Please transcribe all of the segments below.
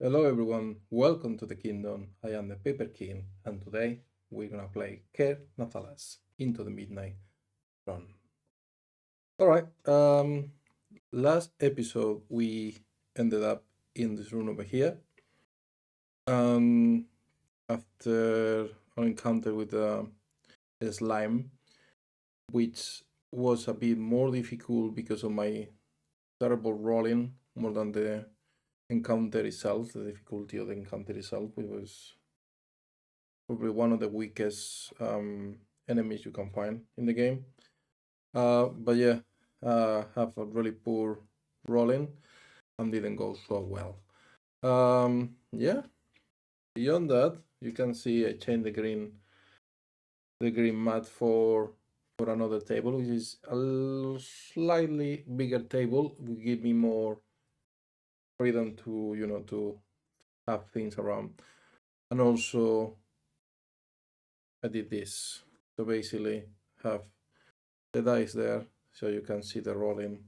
Hello everyone, welcome to the kingdom. I am the Paper King, and today we're gonna play Ker Nethalas into the Midnight Run. Alright, last episode we ended up in this room over here. Um, after an encounter with a slime, which was a bit more difficult because of my terrible rolling more than the encounter itself, the difficulty of the encounter itself. It was probably one of the weakest enemies you can find in the game. But yeah, have a really poor rolling and didn't go so well. Yeah. Beyond that, you can see I changed the green mat for another table, which is a slightly bigger table. Will give me more freedom to have things around. And also, I did this. So basically, have the dice there so you can see the rolling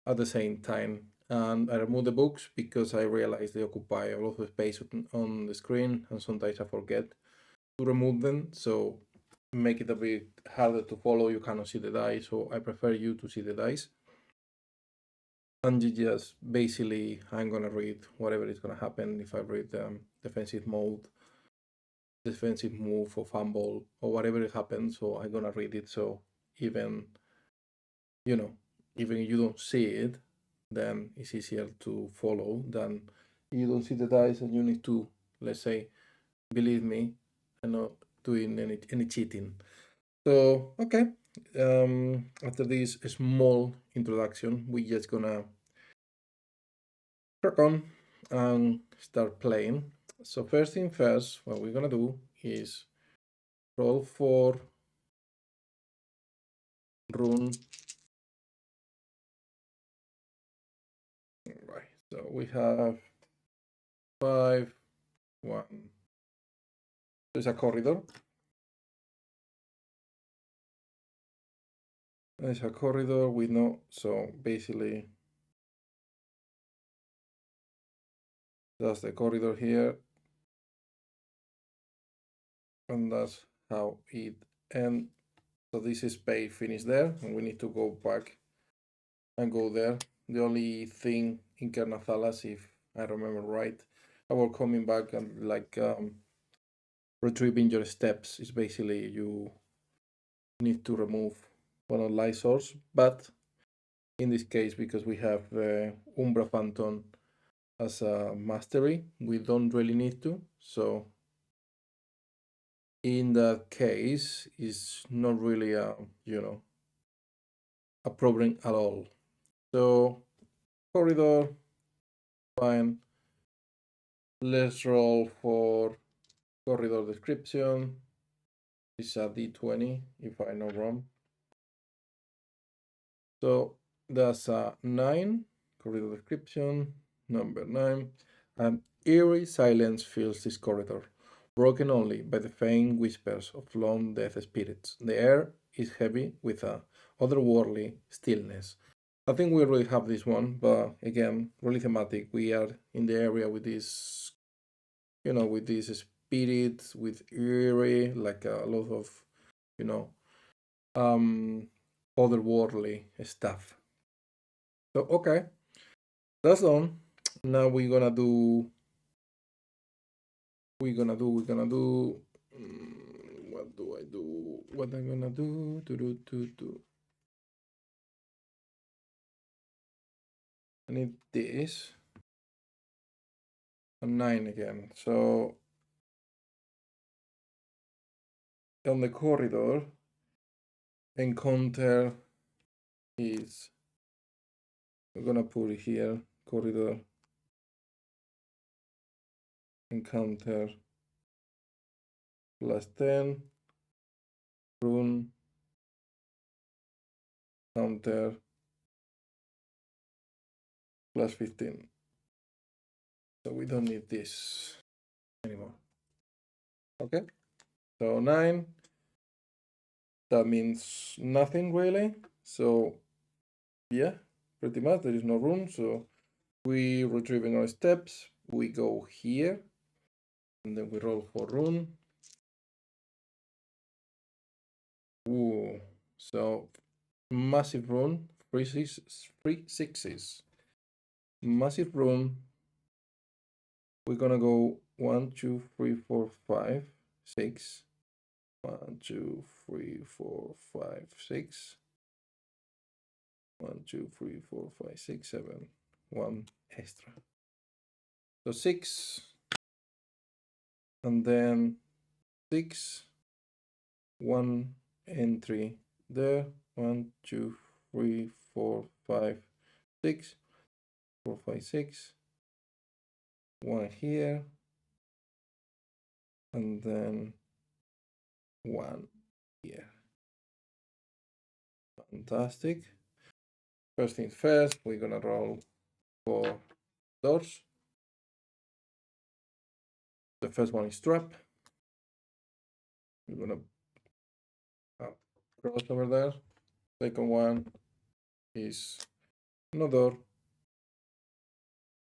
at the same time. And I remove the books because I realize they occupy a lot of space on the screen, and sometimes I forget to remove them. So make it a bit harder to follow. You cannot see the dice, so I prefer you to see the dice. And you just basically, I'm gonna read whatever is gonna happen. If I read defensive mode, defensive move, or fumble, or whatever it happens, so I'm gonna read it. So even even if you don't see it, then it's easier to follow than you don't see the dice and you need to, let's say, believe me, I'm not doing any cheating. So okay, after this small introduction, we're just gonna crack on and start playing. So first thing first, what we're gonna do is roll for rune. Right, so we have 5, 1. There's a corridor. There's a corridor with no, so basically that's the corridor here, and that's how it ends. So this is space finished there, and we need to go back and go there. The only thing in Ker Nethalas, if I remember right, about coming back and like retrieving your steps is basically you need to remove one of light source, but in this case, because we have Umbra Phantom as a mastery, we don't really need to. So in that case, it's not really a a problem at all. So corridor, fine. Let's roll for corridor description. It's a d20 if I'm not wrong. So that's a 9. Corridor description number 9. An eerie silence fills this corridor, broken only by the faint whispers of long death spirits. The air is heavy with a otherworldly stillness. I think we already have this one, but again, really thematic. We are in the area with this, with these spirits, with eerie, like a lot of, you know, otherworldly stuff. So okay, that's done. Now we're gonna do what do I do? What I'm gonna do? Do. I need this. A 9 again. So on the corridor, encounter is, we're gonna put it here, corridor encounter +10, rune counter +15. So we don't need this anymore. Okay, so 9, that means nothing really. So yeah, pretty much there is no room, so we retrieving our steps, we go here, and then we roll for rune. Ooh, so massive rune, three sixes. Massive rune. We're gonna go 1, 2, 3, 4, 5, 6. 1, 2, 3, 4, 5, 6. 1, 2, 3, 4, 5, 6, 7. 1 extra. So 6. And then 6. 1 entry there. 1, 2, 3, 4, 5, 6. 4, 5, 6. 1 here. And then 1 here. Fantastic. First things first, we're gonna roll for doors. The first one is trap. We're gonna cross over there. Second one is no door.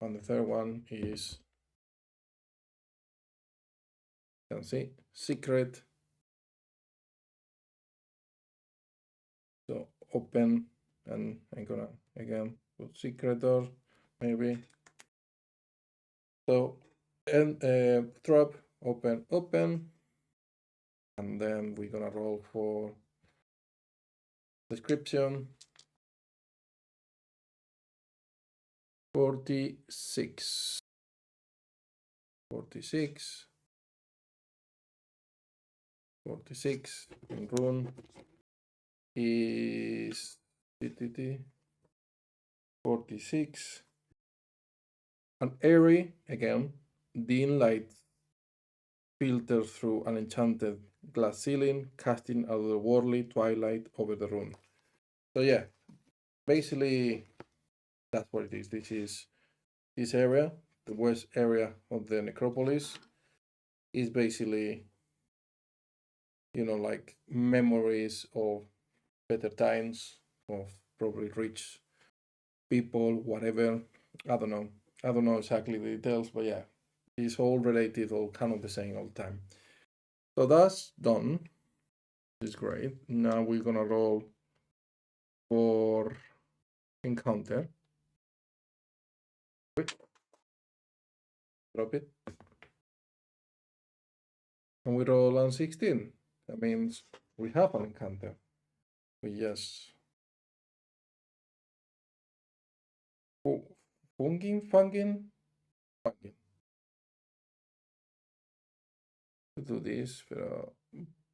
And the third one is, you can see, secret. So open, and I'm gonna again put secret door, maybe. So, and trap, open, open. And then we're gonna roll for description. 46. 46. 46 in rune is 46. An airy, again, dim light filters through an enchanted glass ceiling, casting a otherworldly twilight over the room. So yeah, basically that's what it is. This is this area, the west area of the necropolis, is basically, you know, like memories of better times, of probably rich people, whatever. I don't know. I don't know exactly the details, but yeah, it's all related, all kind of the same all the time. So that's done. It's great. Now we're gonna roll for encounter. Wait. Drop it. And we roll on 16. That means we have an encounter. We just funging. To do this,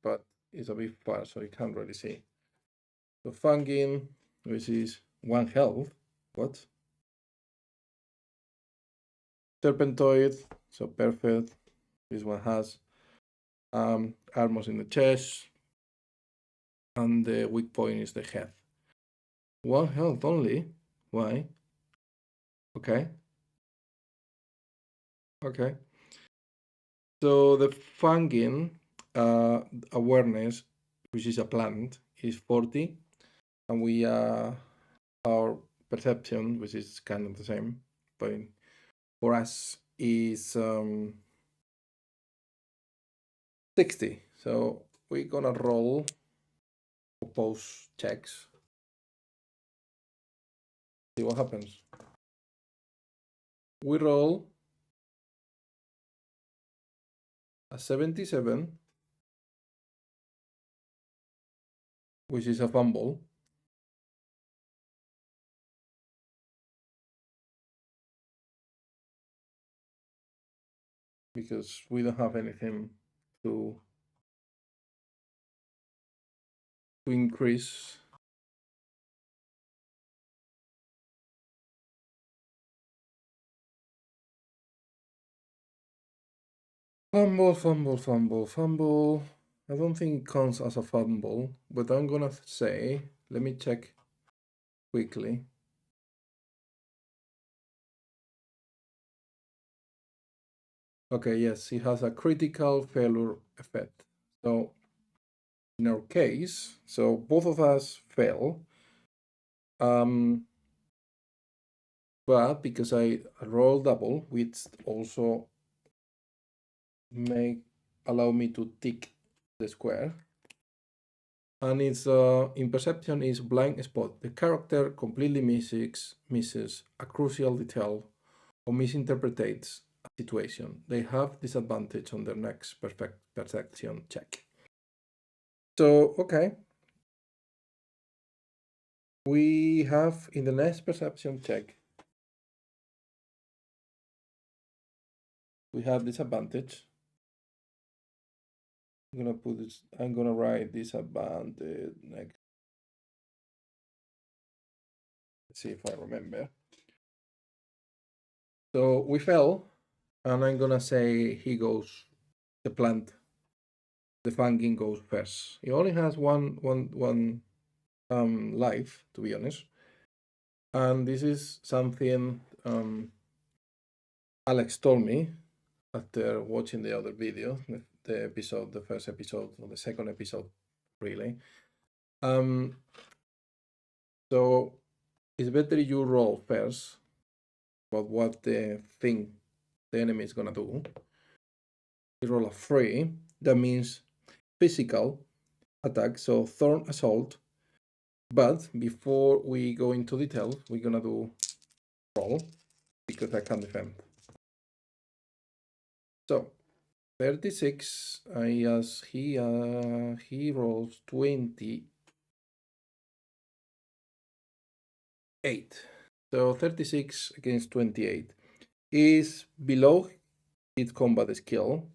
but it's a bit far, so you can't really see. So funging, which is 1 health. What? Serpentoid, so perfect. This one has armors in the chest, and the weak point is the head. 1 health only. Why? Okay. Okay. So the funging awareness, which is a plant, is 40, and we our perception, which is kind of the same, but for us is 60. So we're gonna roll oppose checks. See what happens. We roll a 77, which is a fumble. Because we don't have anything to increase. Fumble. I don't think it counts as a fumble, but I'm gonna say, let me check quickly. Okay, yes, it has a critical failure effect. So in our case, so both of us fail. but because I roll double, which also allow me to tick the square, and its in perception is blind spot. The character completely misses a crucial detail or misinterprets a situation. They have disadvantage on their next perception check. So, okay. We have in the next perception check, we have disadvantage. I'm gonna write disadvantage next. Let's see if I remember. So we fell, and I'm gonna say he goes, the fanging goes first. He only has one life, to be honest. And this is something Alex told me after watching the other video, the first episode, or the second episode, really. So it's better you roll first about what the enemy is gonna do. You roll a 3, that means physical attack, so thorn assault. But before we go into details, we're gonna do roll because I can't defend. So 36, he rolls 28. So 36 against 28 is below its combat skill,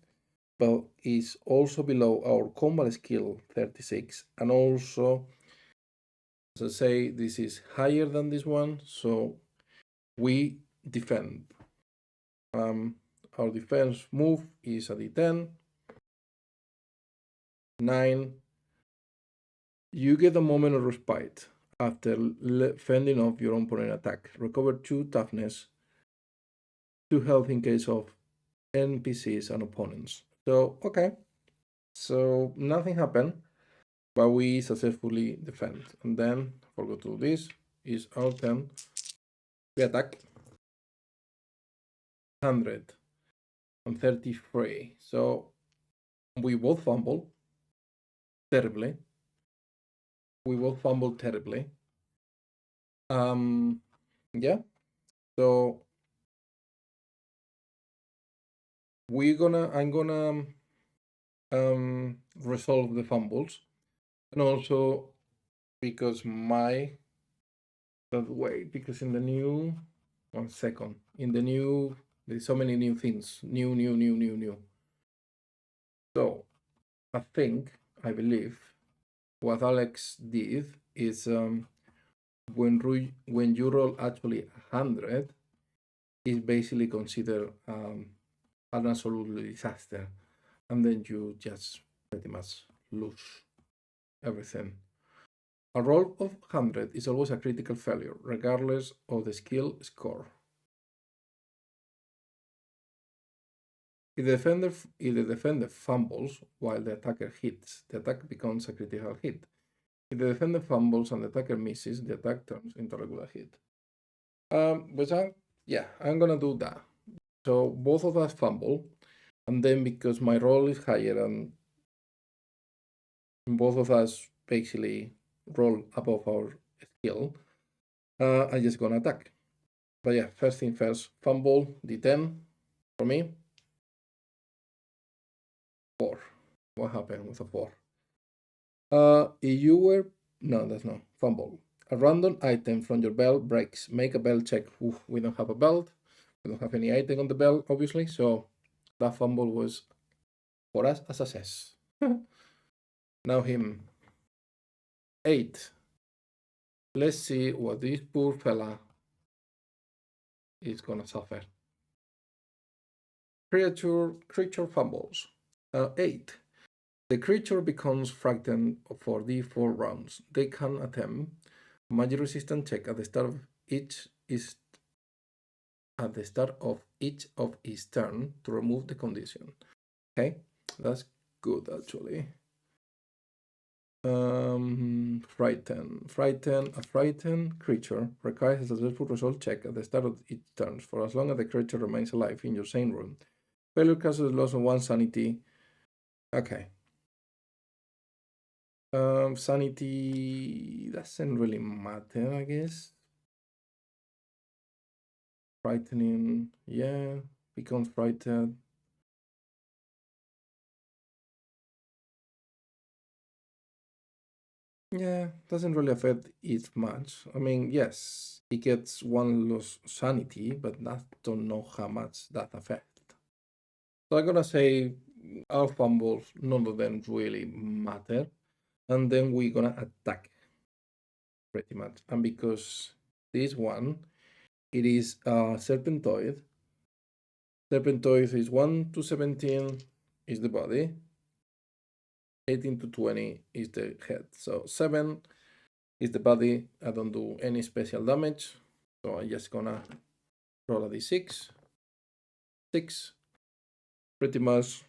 but is also below our combat skill 36, and also, as I say, this is higher than this one, so we defend. Our defense move is a d10. 9. You get a moment of respite after fending off your opponent attack. Recover 2 toughness, 2 health in case of NPCs and opponents. So, okay. So nothing happened, but we successfully defend. And then, forgot to do this, is our turn. We attack. 133. So we both fumble terribly. Yeah. So I'm gonna resolve the fumbles, and also because because in the new, 1 second, in the new, there's so many new things, new. So I believe what Alex did is when you roll actually 100, is basically considered an absolute disaster, and then you just pretty much lose everything. A roll of 100 is always a critical failure, regardless of the skill score. If the defender fumbles while the attacker hits, the attack becomes a critical hit. If the defender fumbles and the attacker misses, the attack turns into a regular hit. I'm gonna do that. So both of us fumble, and then because my roll is higher and both of us basically roll above our skill, I'm just gonna attack. But yeah, first thing first, fumble, d10 for me. 4. What happened with a 4? If you were... No, that's not. Fumble. A random item from your belt breaks. Make a belt check. Oof, we don't have a belt. We don't have any item on the belt, obviously. So that fumble was, for us, a success. Now him. 8. Let's see what this poor fella is gonna suffer. Creature fumbles. 8. The creature becomes frightened for the 4 rounds. They can attempt a magic resistance check at the start of each of its turn to remove the condition. Okay, that's good actually. Frighten. A frightened creature requires a successful resolve check at the start of each turn for as long as the creature remains alive in your same room. Failure causes loss of 1 sanity. Okay. Sanity doesn't really matter, I guess. Frightening, yeah, becomes frightened. Yeah, doesn't really affect it much. I mean, yes, it gets 1 loss sanity, but I don't know how much that affects. So I'm gonna say our fumbles, none of them really matter. And then we're gonna attack pretty much. And because this one, it is a serpentoid. Serpentoid is 1 to 17 is the body. 18 to 20 is the head. So 7 is the body. I don't do any special damage. So I'm just gonna roll a d6. 6 pretty much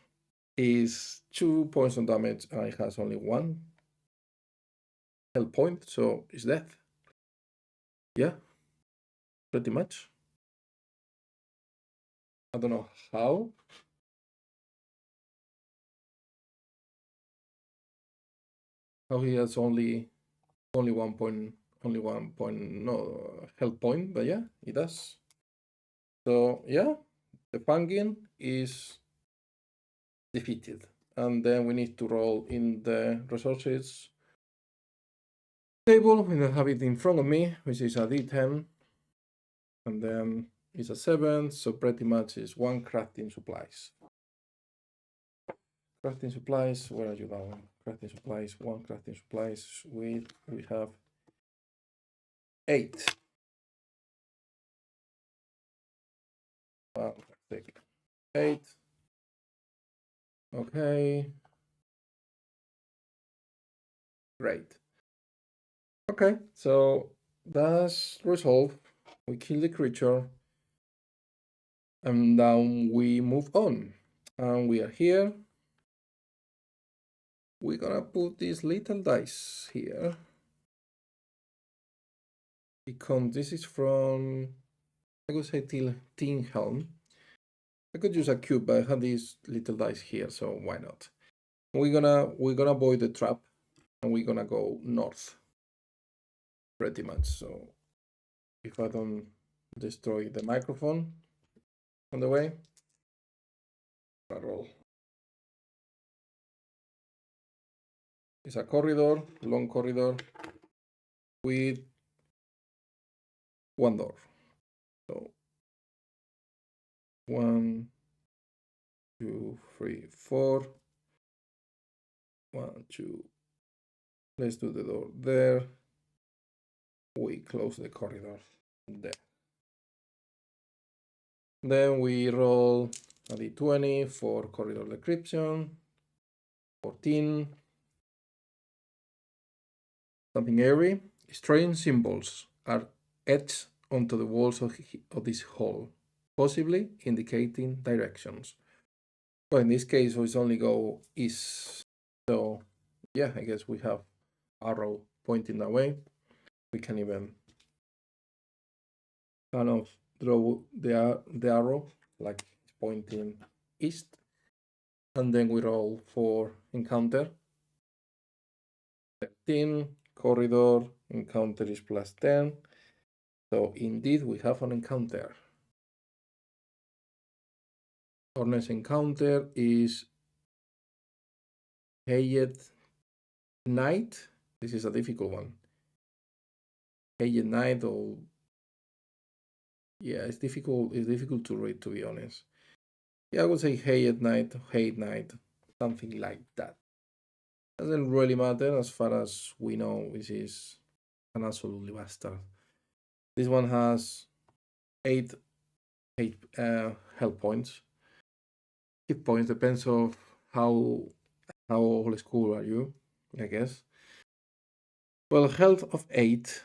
is 2 points of damage and it has only 1 health point, so it's death. Yeah, pretty much. I don't know how. How he has only 1 point no health point, but yeah, he does. So yeah, the Fangin is defeated. And then we need to roll in the resources table. I have it in front of me, which is a d10. And then it's a 7, so pretty much is 1 crafting supplies. Crafting supplies, where are you now? Crafting supplies, 1 crafting supplies. We have 8. Take 8. Okay. Great. Okay, so that's resolved. We kill the creature. And now we move on. And we are here. We're gonna put this little dice here. Because this is from, I could say, Tin Helm. I could use a cube, but I have these little dice here, so why not? We're gonna avoid the trap, and we're gonna go north, pretty much. So if I don't destroy the microphone on the way, I roll. It's a corridor, long corridor, with 1 door. So 1, 2, 3, 4. 1, 2. Let's do the door there. We close the corridor there. Then we roll a d20 for corridor decryption. 14. Something airy. Strange symbols are etched onto the walls of this hall, possibly indicating directions. Well, in this case, we only go east. So, yeah, I guess we have arrow pointing that way. We can even kind of draw the arrow like it's pointing east. And then we roll for encounter. 13, corridor, encounter is +10. So indeed we have an encounter. Our next encounter is Hayed Knight. This is a difficult one. Hayed Knight, or yeah, it's difficult to read, to be honest. Yeah, I would say Hayed Knight, something like that. Doesn't really matter as far as we know. This is an absolutely bastard. This one has 8 health points. Hit points depends of how old school are you, I guess. Well, health of 8.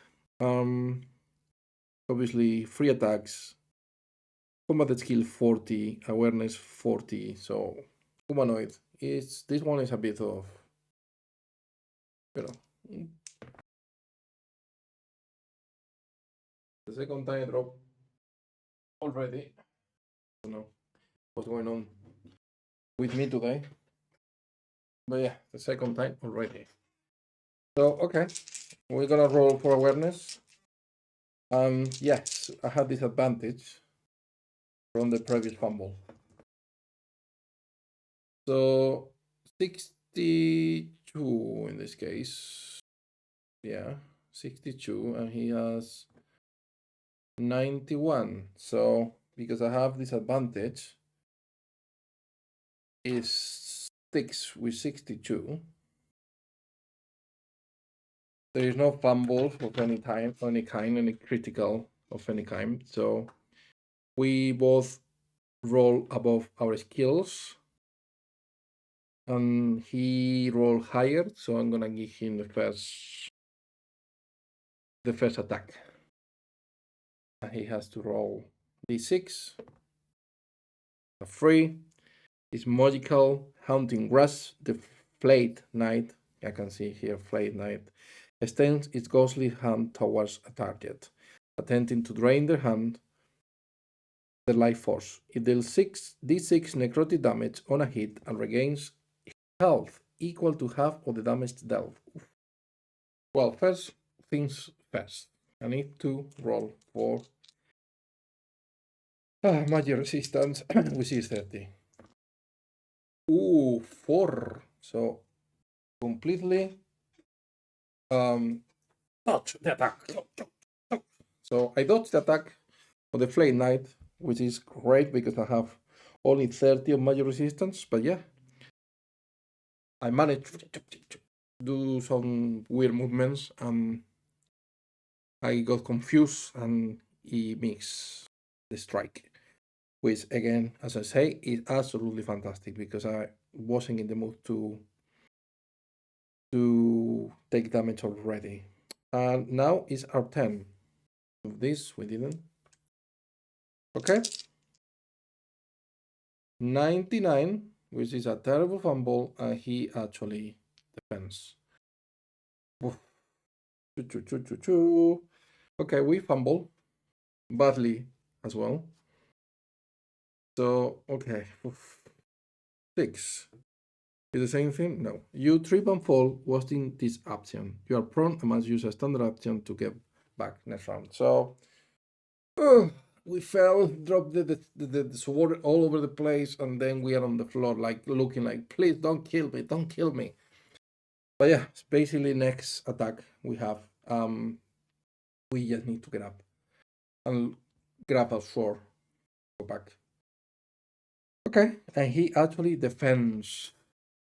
Obviously, free attacks. Combat skill 40, awareness 40. So humanoid. This one is a bit of Pero the second time I drop already. I don't know what's going on with me today. But yeah, the second time already. So, okay, we're gonna roll for awareness. Yes, I had this advantage from the previous fumble. So, 62 in this case. Yeah, 62, and he has 91. So, because I have this advantage, is 6 with 62. There is no fumbles of any kind, any critical of any kind. So we both roll above our skills, and he rolled higher. So I'm gonna give him the first attack, and he has to roll d6. A 3 is magical hunting grass. The flayed knight, I can see here, flayed knight, extends its ghostly hand towards a target, attempting to drain their hand the life force. It deals 6d6 necrotic damage on a hit and regains health equal to half of the damage dealt. Well, first things first. I need to roll for magic resistance, which is 30. Ooh, 4. So completely dodge the attack. So I dodge the attack of the Flame Knight, which is great because I have only 30 of magic resistance. But yeah, I managed to do some weird movements, and I got confused, and he missed the strike, which again, as I say, is absolutely fantastic because I wasn't in the mood to take damage already. And now is our turn. This we didn't. Okay. 99, which is a terrible fumble, and he actually defends. Okay, we fumble badly as well. So, okay. 6. Is the same thing? No. You trip and fall, wasting this option. You are prone and must use a standard option to get back next round. So, we fell, dropped the sword all over the place, and then we are on the floor, like looking like, please don't kill me, don't kill me. But yeah, it's basically next attack we have. We just need to get up and grab our sword, go back. Okay, and he actually defends.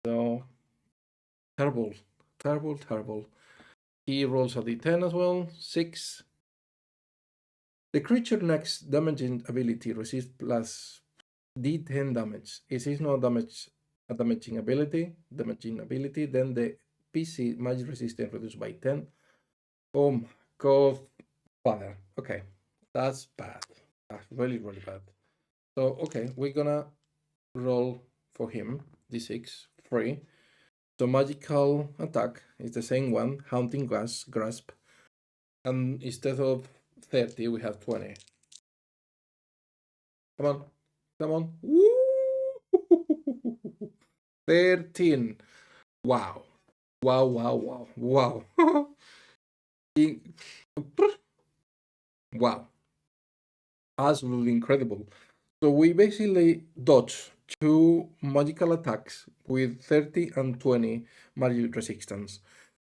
So terrible, terrible, terrible. He rolls a d10 as well. 6. The creature next damaging ability receives plus d10 damage. If it's not a damaging ability, then the PC magic resistance reduced by 10. Oh my god, father. Okay, that's bad. That's really, really bad. So, okay, we're gonna roll for him d6, 3. So, magical attack is the same one, Haunting Grasp. And instead of 30, we have 20. Come on, come on. Woo! 13. Wow. Wow, wow, wow, wow. Wow. Absolutely incredible. So we basically dodge 2 magical attacks with 30 and 20 magic resistance.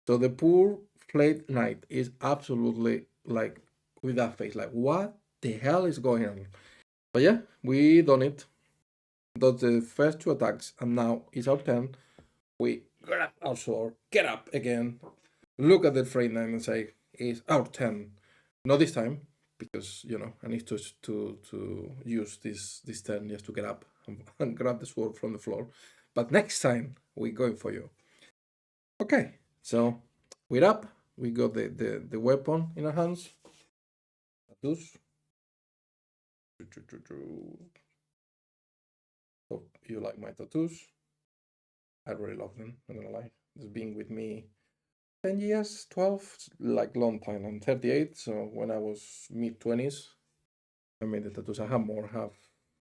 So the poor Flayed Knight is absolutely like with that face, like what the hell is going on? But yeah, we done it. Dodge the first 2 attacks, and now it's our turn. We grab our sword, get up again, look at the Flayed Knight and say, it's our turn. Not this time, because I need to use this turn just to get up and grab the sword from the floor. But next time we're going for you. Okay, so we're up. We got the weapon in our hands. Tattoos. Hope you like my tattoos. I really love them. I'm not gonna lie. It's been with me 10 years, 12, like long time. I'm 38, so when I was mid-20s, I made the tattoos. I have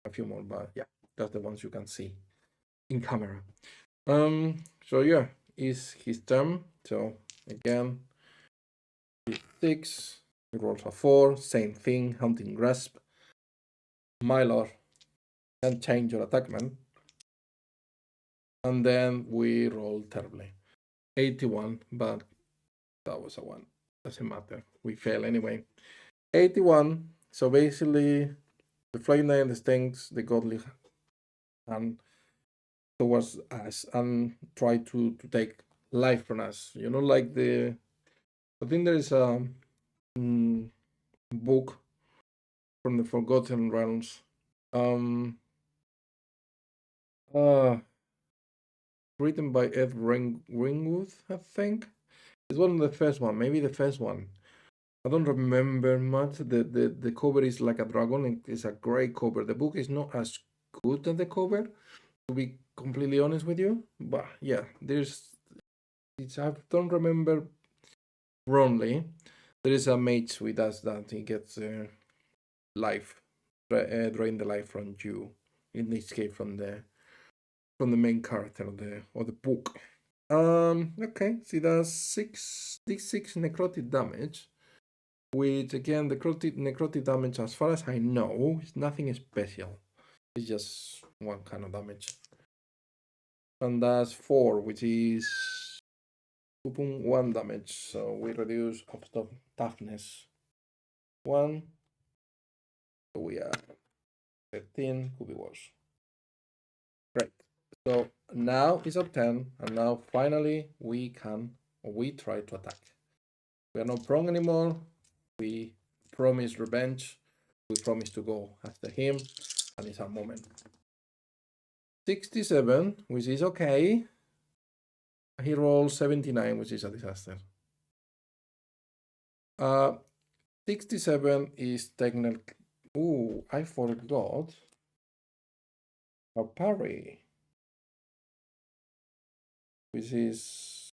a few more, but yeah, that's the ones you can see in camera. So yeah, is his turn. So again, 6, he rolls a 4, same thing, hunting grasp. Mylor can change your attackman. And then we roll terribly. 81, but that was a 1. Doesn't matter. We fail anyway. 81. So basically, the Flame Knight stings the godly hand towards us and try to take life from us. You know, like I think there is a book from the Forgotten Realms. Uh, Written by Ed Ringwood, I think. It's one of the first one, maybe the first one. I don't remember much. The cover is like a dragon. It's a great cover. The book is not as good as the cover, to be completely honest with you. But yeah, I don't remember wrongly. There is a mage who does that. He gets life, drain the life from you. In this case, from the main character of the book. Okay, so that's 6d6 necrotic damage. Which again, the necrotic damage, as far as I know, is nothing special. It's just one kind of damage. And that's 4, which is 2.1 damage. So we reduce toughness 1. So we are 13, could be worse. Great. So now it's our turn, and now finally we try to attack. We are not prone anymore. We promise revenge. We promise to go after him, and it's our moment. 67, which is okay. He rolls 79, which is a disaster. 67 is technical. Ooh, I forgot a parry, which is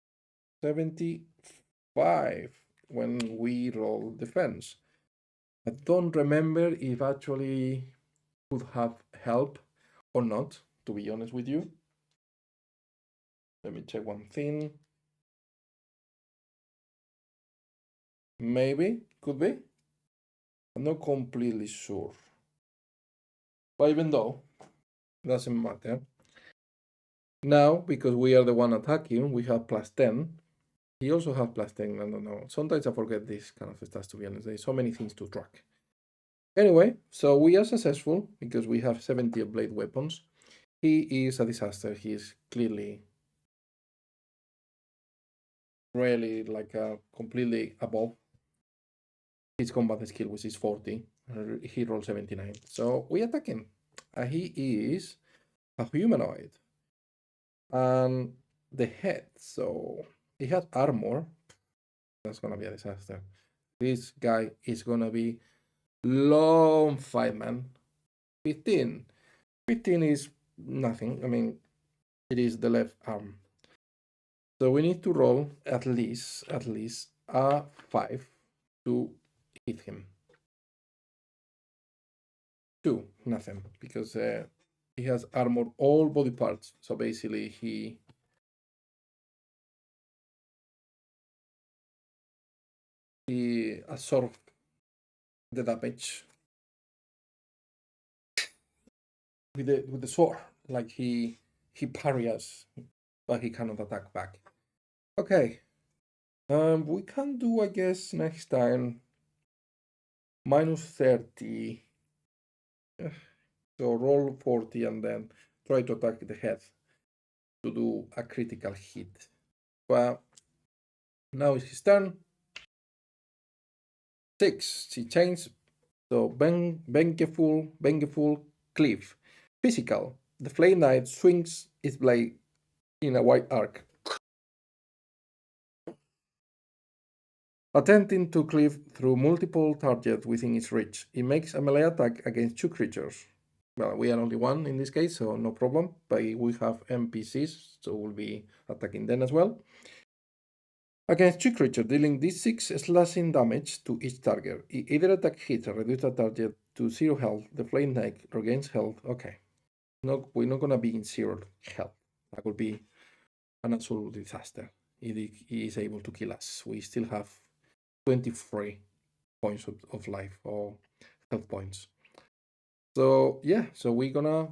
75 when we roll defense. I don't remember if actually would have help or not, to be honest with you. Let me check one thing. Maybe, could be. I'm not completely sure. But even though, doesn't matter. Now, because we are the one attacking, we have +10. He also has +10, I don't know. Sometimes I forget this kind of stuff, to be honest. There's so many things to track. Anyway, so we are successful because we have 70 blade weapons. He is a disaster. He is clearly really like completely above his combat skill, which is 40. He rolled 79. So we attack him. He is a humanoid. And the head, so he has armor. That's gonna be a disaster. This guy is gonna be long fight, man. 15. 15 is nothing. I mean, it is the left arm. So we need to roll at least a 5 to hit him. 2, nothing, because he has armored all body parts. So basically he absorbed the damage with the sword. Like he parries, but he cannot attack back. Okay. We can do, I guess, next time -30. So roll 40 and then try to attack the head to do a critical hit. But now it's his turn. 6. She changed. So vengeful cliff. Physical. The Flame Knight swings its blade in a wide arc, attempting to cleave through multiple targets within its reach. It makes a melee attack against 2 creatures. Well, we are only 1 in this case, so no problem. But we have NPCs, so we'll be attacking them as well. Against 2 creatures, dealing d6 slashing damage to each target. Either attack hits or reduce the target to 0 health. The Flame Knight regains health. Okay. No, we're not gonna be in 0 health. That would be an absolute disaster. He is able to kill us. We still have 23 points of life or health points. So yeah, so we're gonna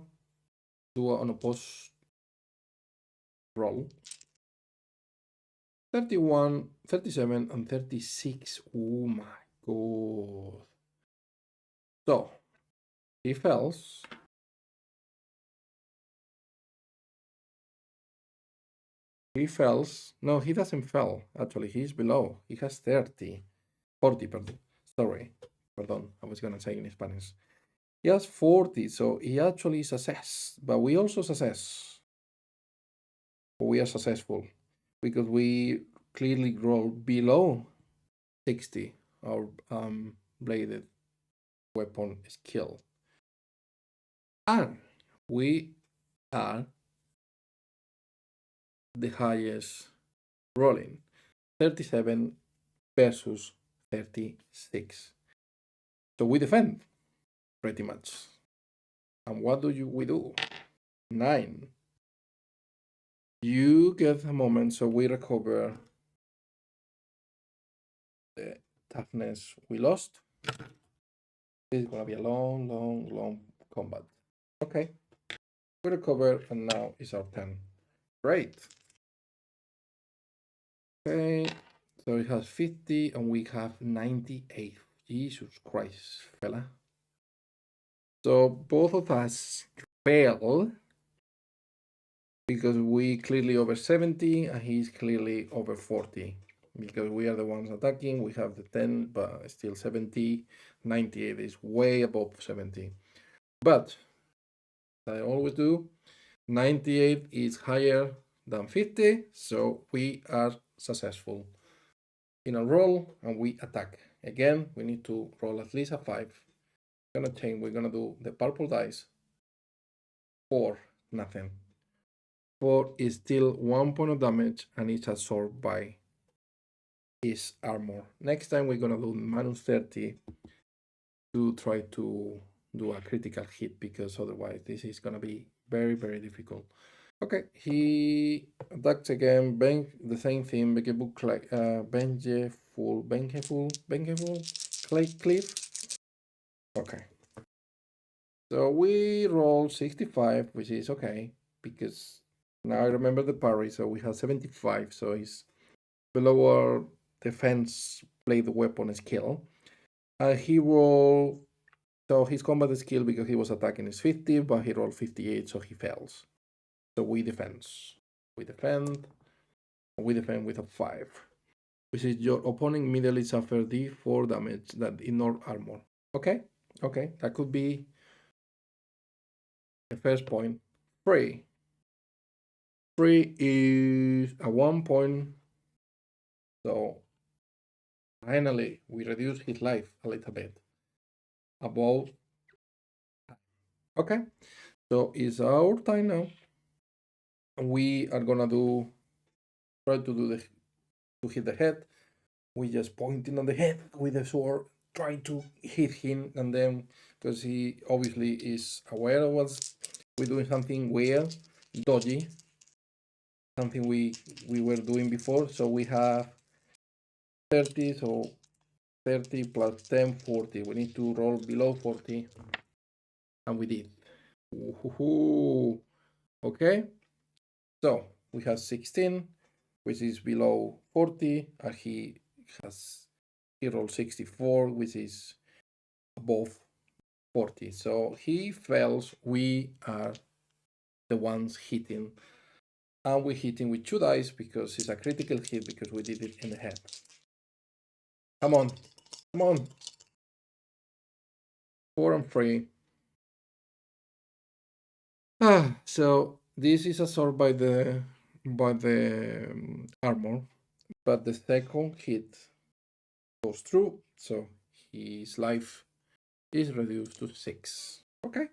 do an opposed roll. 31, 37, and 36. Oh my god. So he fails. He fails. No, he doesn't fail. Actually, he's below. He has 30. 40, pardon. Sorry. Pardon. I was gonna say in Spanish. He has 40, so he actually success. But we also success. We are successful because we clearly roll below 60 our bladed weapon skill. And we are the highest rolling 37 versus 36. So we defend pretty much. And what do we do? 9. You get a moment, so we recover the toughness we lost. This is gonna be a long combat. Okay. We recover, and now it's our turn. Great. Okay. So it has 50, and we have 98. Jesus Christ, fella. So both of us fail because we clearly over 70 and he's clearly over 40. Because we are the ones attacking, we have the 10, but still 70. 98 is way above 70. But I always do, 98 is higher than 50, so we are successful in a roll and we attack. Again, we need to roll at least a 5. We're gonna do the purple dice. 4, nothing. 4 is still 1 point of damage and it's absorbed by his armor. Next time we're gonna do minus 30 to try to do a critical hit because otherwise this is gonna be very difficult. Okay, he attacks again. The same thing. Vengeful cliff. Okay. So we roll 65, which is okay because now I remember the parry. So we have 75. So he's below our defense. Play the weapon skill. He rolled. So his combat skill because he was attacking is 50, but he rolled 58, so he fails. So we defend. We defend with a 5, which is your opponent immediately suffer d4 damage that ignore armor. Okay, that could be the first point. 3 is a 1 point, so finally we reduce his life a little bit. Above. Okay, so it's our time now. We are gonna try to hit the head. We just pointing on the head with the sword, trying to hit him, and then because he obviously is aware of what's we're doing something weird, dodgy, something we were doing before. So we have 30, so 30 plus 10, 40. We need to roll below 40, and we did. Ooh, okay, so we have 16, which is below 40, and he rolled 64, which is above 40. So he fails. We are the ones hitting. And we hit him with 2 dice because it's a critical hit because we did it in the head. Come on. 4 and 3. So this is absorbed by the armor, but the second hit goes through, so his life is reduced to 6. Okay.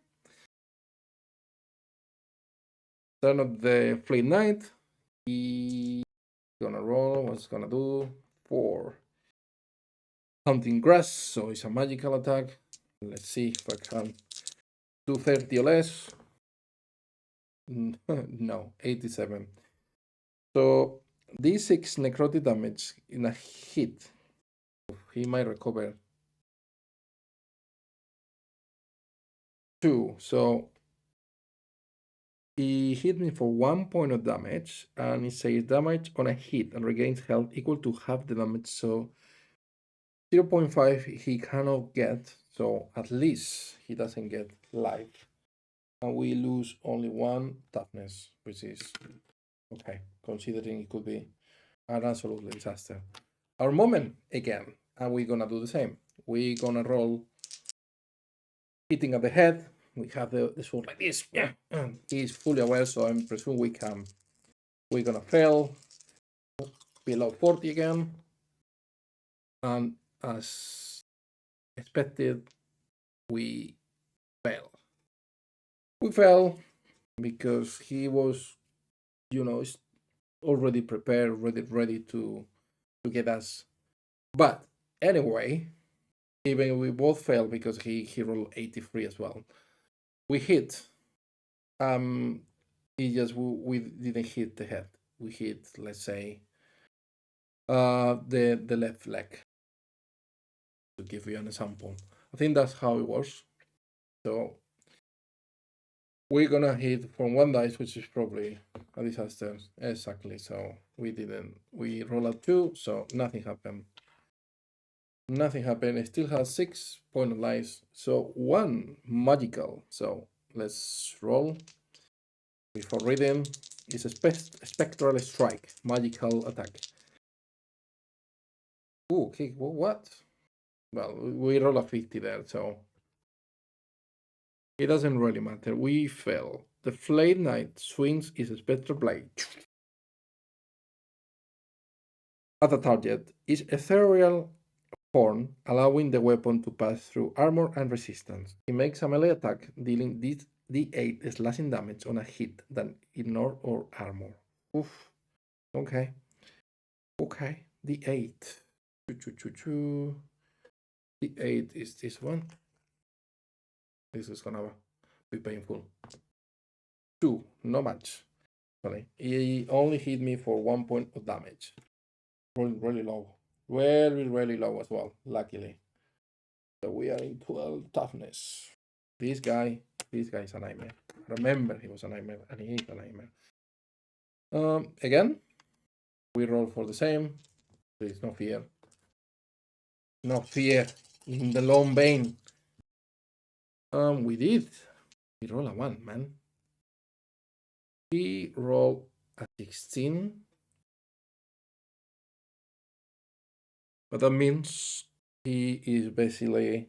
Turn of the Flame Knight. He Gonna roll. What's gonna do? 4. Hunting grass, so it's a magical attack. Let's see if I can do 30 or less. No, 87. So D6 necrotic damage in a hit. He might recover 2. So he hit me for 1 point of damage, and it says damage on a hit and regains health equal to half the damage. So 0.5 he cannot get, so at least he doesn't get life. And we lose only 1 toughness, which is okay, considering it could be an absolute disaster. Our moment again, and we're gonna do the same. We're gonna roll hitting at the head. We have the sword like this. Yeah, he's fully aware, so I presume we're gonna fail below 40 again. And as expected, we fail. We fell because he was, already prepared, ready to get us. But anyway, even we both failed because he rolled 83 as well. We hit. We didn't hit the head. We hit, let's say, the left leg. To give you an example, I think that's how it was. So we're gonna hit from 1 dice, which is probably a disaster. Exactly. So we didn't. We roll a 2, so nothing happened. Nothing happened. It still has 6 point of lives. So 1 magical. So let's roll. Before reading, it's a spectral strike, magical attack. Ooh, okay, well, what? Well, we roll a 50 there, so it doesn't really matter. We fail. The Flayed Knight swings his spectral blade at the target. Is ethereal form, allowing the weapon to pass through armor and resistance. He makes a melee attack, dealing D8 slashing damage on a hit that ignore or armor. Oof. Okay. Okay. D8. D8 is this one. This is gonna be painful. 2, no match. Sorry. He only hit me for 1 point of damage. Really low. Really low as well, luckily. So we are in 12 toughness. This guy is a nightmare. Remember, he was a nightmare, and he is a nightmare. Again, we roll for the same. There is no fear. No fear in the long vein. We did. We roll a 1, man. He rolled a 16. But that means he is basically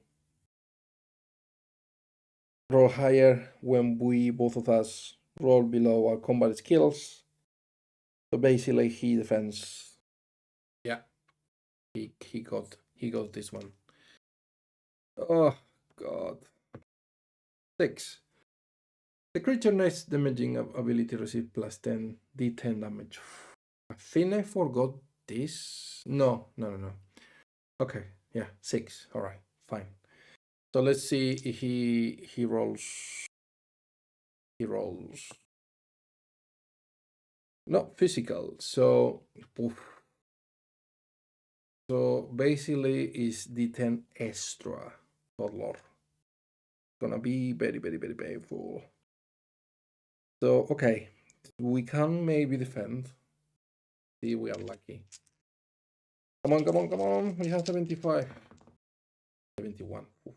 roll higher when we both of us roll below our combat skills. So basically he defends. Yeah. He got this one. Oh god. 6. The creature next damaging ability receives plus 10 d10 damage. I think I forgot this. No. Okay, yeah, 6. Alright, fine. So let's see if he rolls. He rolls. Not physical. So basically it's D10 extra. Oh lord. Gonna be very painful. So okay. We can maybe defend. See, we are lucky. Come on. We have 75. 71. Oof.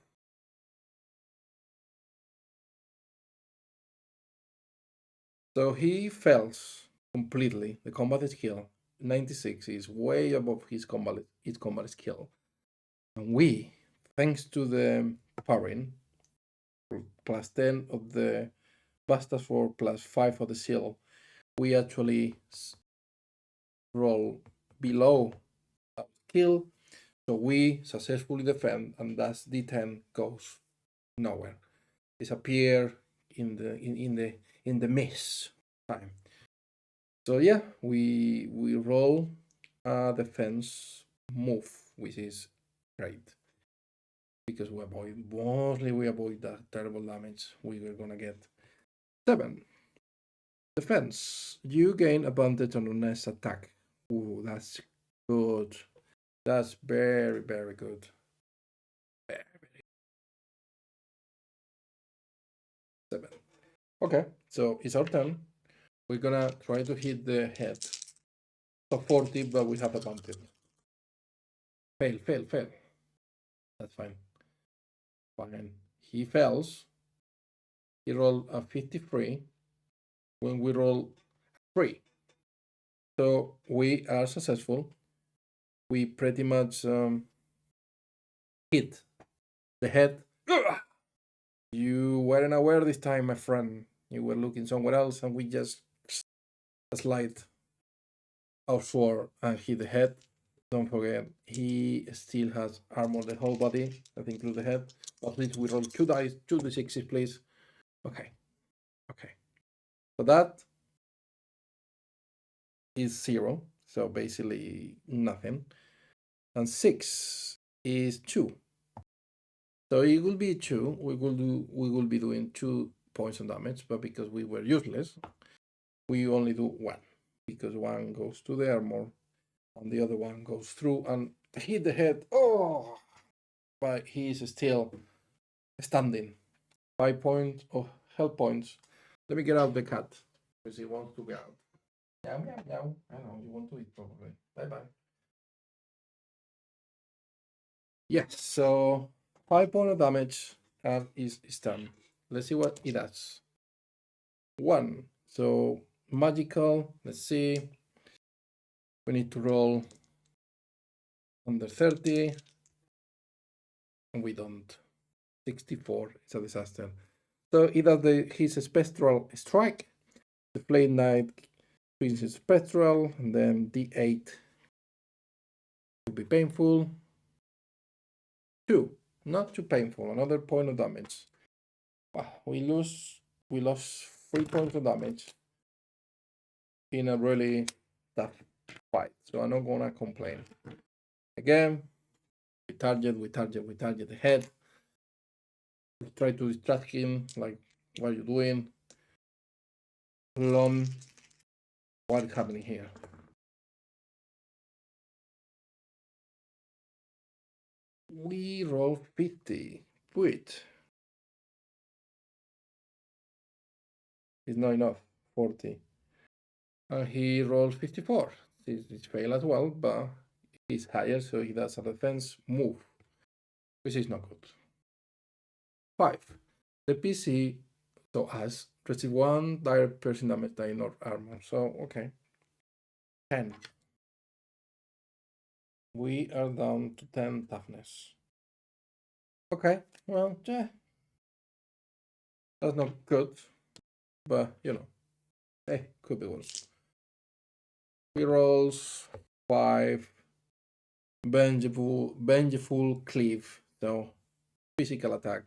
So he fails completely. The combat skill 96 is way above his combat skill. And we, thanks to the parrying, plus 10 of the Bastard 4 plus 5 of the seal, we actually roll below our skill. So we successfully defend, and thus D10 goes nowhere. Disappear in the mist time. So yeah, we roll a defense move, which is great because we avoid that terrible damage we were gonna get. 7. Defense. You gain advantage on the next attack. Ooh, that's good. That's very, very good. Very, 7. Okay, so it's our turn. We're gonna try to hit the head. So 40, but we have advantage. Fail, fail, fail. That's fine. Fine. He fails. He rolled a 53 when we roll 3. So we are successful. We pretty much hit the head. You weren't aware this time, my friend. You were looking somewhere else, and we just slide our sword and hit the head. Don't forget, he still has armor the whole body, that includes the head. At least we roll 2 dice, 2d6s, please. Okay. Okay. So that is 0. So basically nothing. And 6 is 2. So it will be 2. We will be doing 2 points of damage, but because we were useless, we only do 1. Because 1 goes to the armor and the other one goes through and hit the head. Oh, but he's still standing. 5 points of health points. Let me get out the cat because he wants to get out. Meow, meow, meow. I know, you want to eat probably. Bye bye. Yes, so 5 points of damage and is done. Let's see what it does. 1. So magical. Let's see. We need to roll under 30. And we don't. 64. It's a disaster. So either his spectral strike, the flame knight brings his spectral, and then d8 will be painful. 2, not too painful. Another point of damage. Wow, we lost 3 points of damage in a really tough fight. So I'm not gonna complain. Again, we target the head. We try to distract him, like, what are you doing? What is happening here? We roll 50. Wait. It's not enough. 40. And he rolls 54. It's fail as well, but he's higher, so he does a defense move, which is not good. 5. The PC, so us, receive 1 direct piercing damage die not armor. So, okay. 10. We are down to 10 toughness. Okay, well, yeah. That's not good, but, hey, could be worse. He rolls 5. Vengeful cleave, so physical attack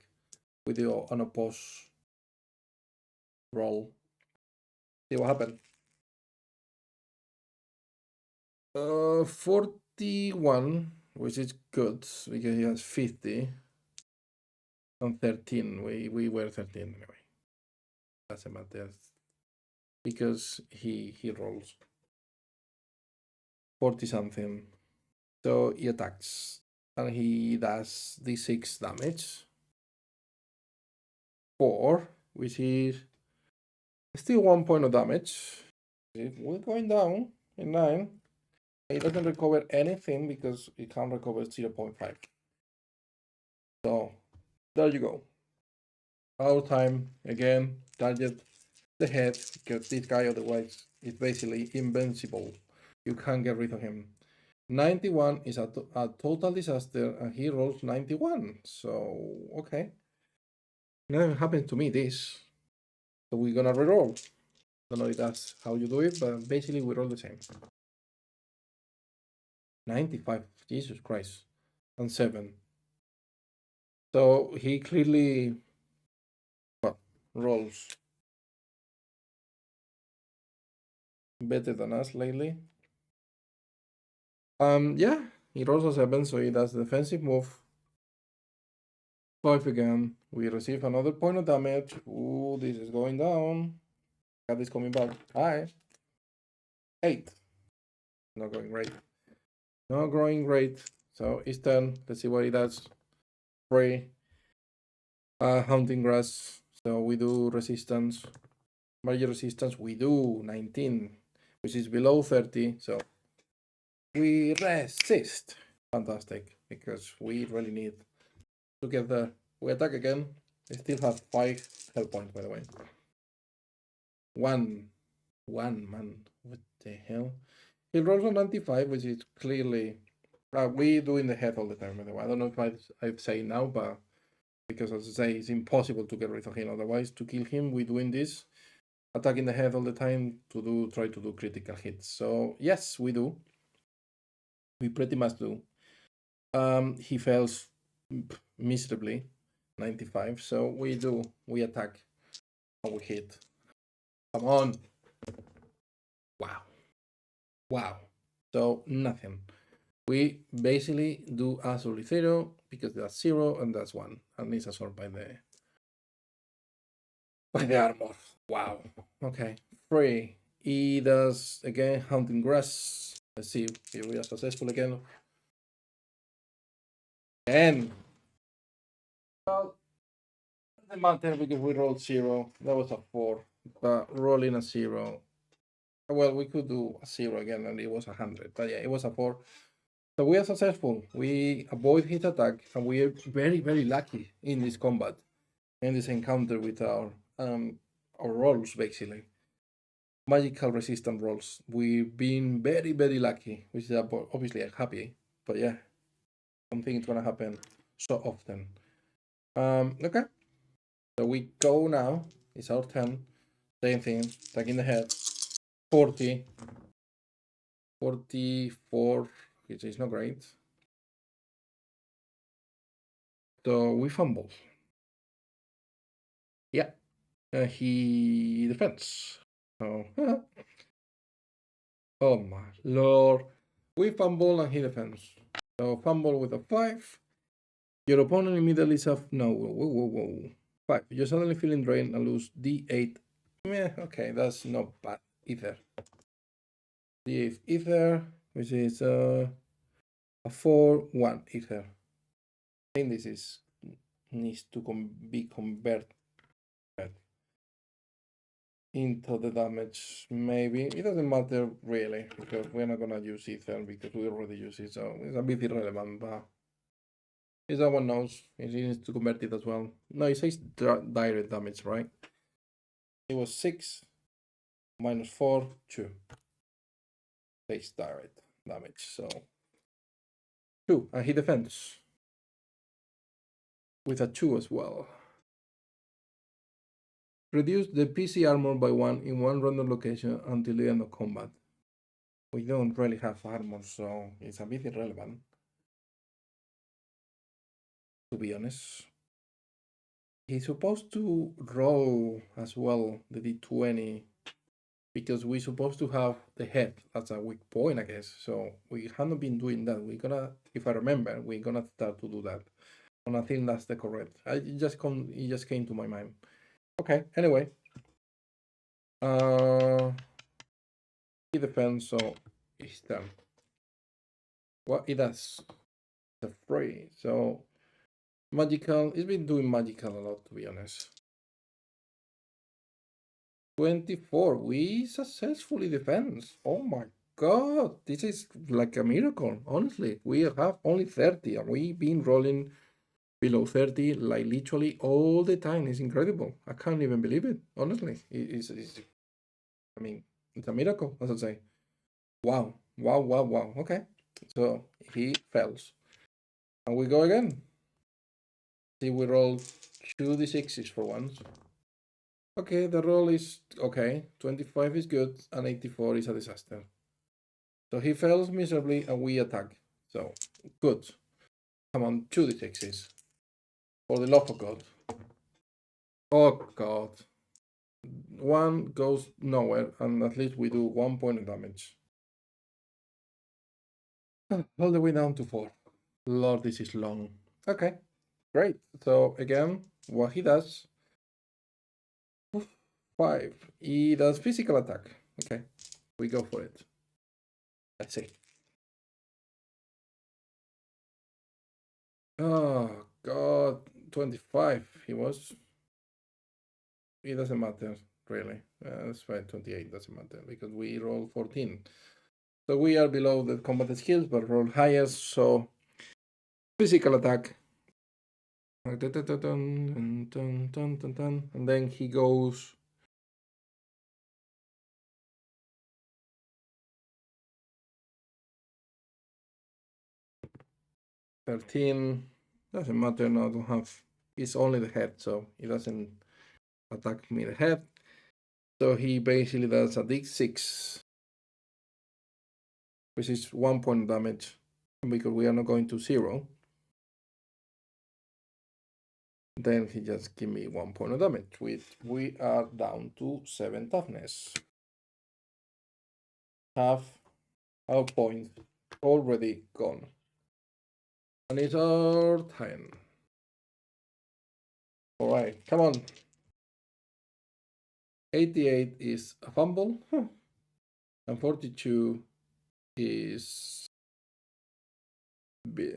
with your unopposed roll. See what happened. 41, which is good because he has 50 and 13. We were 13 anyway. Doesn't matter because he rolls 40 something. So he attacks and he does d6 damage. 4, which is still 1 point of damage. We're going down in 9. It doesn't recover anything because it can't recover 0.5. So there you go. Our time again, target the head because this guy otherwise is basically invincible. You can't get rid of him. 91 is a total disaster and he rolls 91. So, okay. Never happened to me this. So we're gonna reroll. Don't know if that's how you do it, but basically we roll the same. 95, Jesus Christ, and 7. So he clearly, well, rolls better than us lately. Yeah, he rolls a 7, so he does the defensive move. 5 again. We receive another point of damage. Ooh, this is going down. Cat is coming back. Hi. 8. Not going great. Not growing great. So it's 10. Let's see what he does. 3. Hunting grass. So we do resistance. Magic resistance. We do 19, which is below 30. So we resist. Fantastic. Because we really need to get there. We attack again. I still have 5 health points, by the way. 1, man. What the hell? He rolls on 95, which is clearly. We do in the head all the time, by the way. I don't know if I'd say now, but because as I say, it's impossible to get rid of him. Otherwise, to kill him, we're doing this. Attacking the head all the time to try to do critical hits. So yes, we do. We pretty much do. He fails miserably, 95. So we attack and we hit. Come on. Wow. So nothing. We basically do absolutely 0 because that's 0 and that's 1, and it's absorbed by the armor. Wow. Okay. 3. He does again hunting grass. Let's see if we are successful again. And well, doesn't matter because we rolled 0. That was a 4. But rolling a 0. Well, we could do a 0 again and it was 100. But yeah, it was a 4. So we are successful. We avoid his attack, and we are very, very lucky in this combat, in this encounter with our rolls, basically. Magical resistant rolls. We've been very, very lucky, which is obviously I'm happy, but yeah, I don't think it's gonna happen so often. Okay. So we go now. It's our turn. Same thing. Attack in the head. 40. 44, which is not great. So we fumble. Yeah. He defends. Oh. Oh my lord. We fumble and he defends. So fumble with a 5. Your opponent immediately suffers. No, whoa. 5. You're suddenly feeling drained and lose D8. Okay, that's not bad either. D8 ether, which is a 4-1 ether. I think this needs to be converted into the damage. Maybe it doesn't matter really because we're not gonna use ether because we already use it, so it's a bit irrelevant. But if someone knows, it needs to convert it as well. No, it says direct damage, right? It was 6 minus 4, 2. 6 direct damage, so 2, and he defends with a 2 as well. Reduce the PC armor by 1 in one random location until the end of combat. We don't really have armor, so it's a bit irrelevant, to be honest. He's supposed to roll as well the d20 because we're supposed to have the head as a weak point, I guess. So we haven't been doing that. We're gonna, if I remember, we're gonna start to do that. And I think that's the correct. It just came to my mind. Okay. Anyway, he defends, so it's done. What it does? The free. So magical. It's been doing magical a lot, to be honest. 24. We successfully defend. Oh my god, this is like a miracle. Honestly, we have only 30, and we've been rolling below 30 like literally all the time. It's incredible. I can't even believe it. Honestly, it's I mean, it's a miracle, as I say. Wow. Okay, so he fails, and we go again. See, we roll 2d6s for once. Okay, the roll is okay. 25 is good, and 84 is a disaster. So he fails miserably, and we attack. So, good. Come on, 2d6s. For the love of God. Oh, God. one goes nowhere, and at least we do 1 point of damage. All the way down to 4. Lord, this is long. Okay, great. So again, what he does, 5. He does physical attack. Okay, we go for it. Let's see. Oh, God, 25 he was. It doesn't matter, really. That's fine, 28 doesn't matter, because we roll 14. So we are below the combat skills, but roll higher, so physical attack. And then he goes 13. Doesn't matter now, I don't have. It's only the head, so he doesn't attack me the head. So he basically does a d6, which is 1 point damage, because we are not going to 0. Then he just give me 1 point of damage, which we are down to 7 toughness. Half our points already gone. And it's our time. All right, come on. 88 is a fumble, and 42 is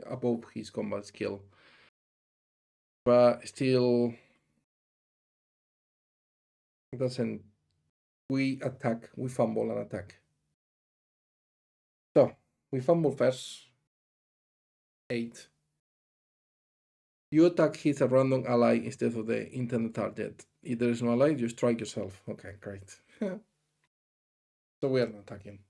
above his combat skill. But still, doesn't. We attack, we fumble and attack. So, we fumble first. 8. You attack his a random ally instead of the intended target. If there is no ally, you strike yourself. Okay, great. So we are not attacking.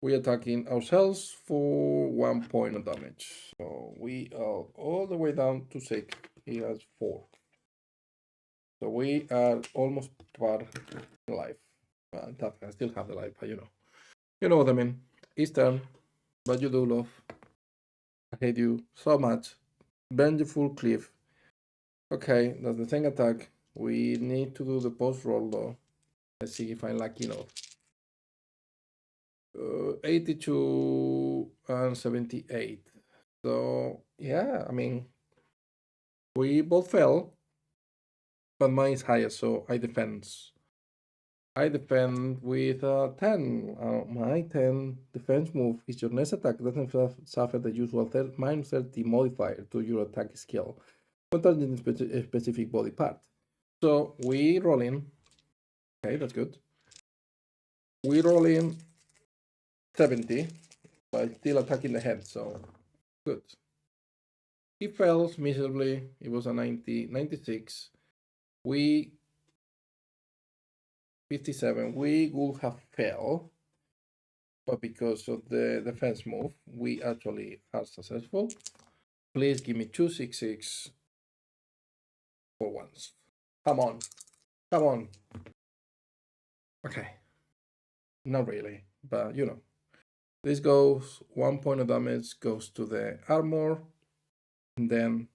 We are attacking ourselves for 1 point of damage. So we are all the way down to 6. He has 4. So we are almost par life. I still have the life, but you know what I mean. It's turn, but you do love. I hate you so much. Vengeful Cliff. Okay, that's the same attack. We need to do the post roll though. Let's see if I'm lucky enough. 82 and 78. So yeah, I mean, we both fell, but mine is higher, so I defend. I defend with 10. My 10 defense move is your next attack doesn't suffer the usual minus 30 modifier to your attack skill when targeting a specific body part. So we roll in. Okay, that's good. We roll in 70, but still attacking the head, so good. He fails miserably. It was a 90, 96. We 57. We would have failed, but because of the defense move, we actually are successful. Please give me 266 for once. Come on. Come on. Okay. Not really, but This goes 1 point of damage goes to the armor, and then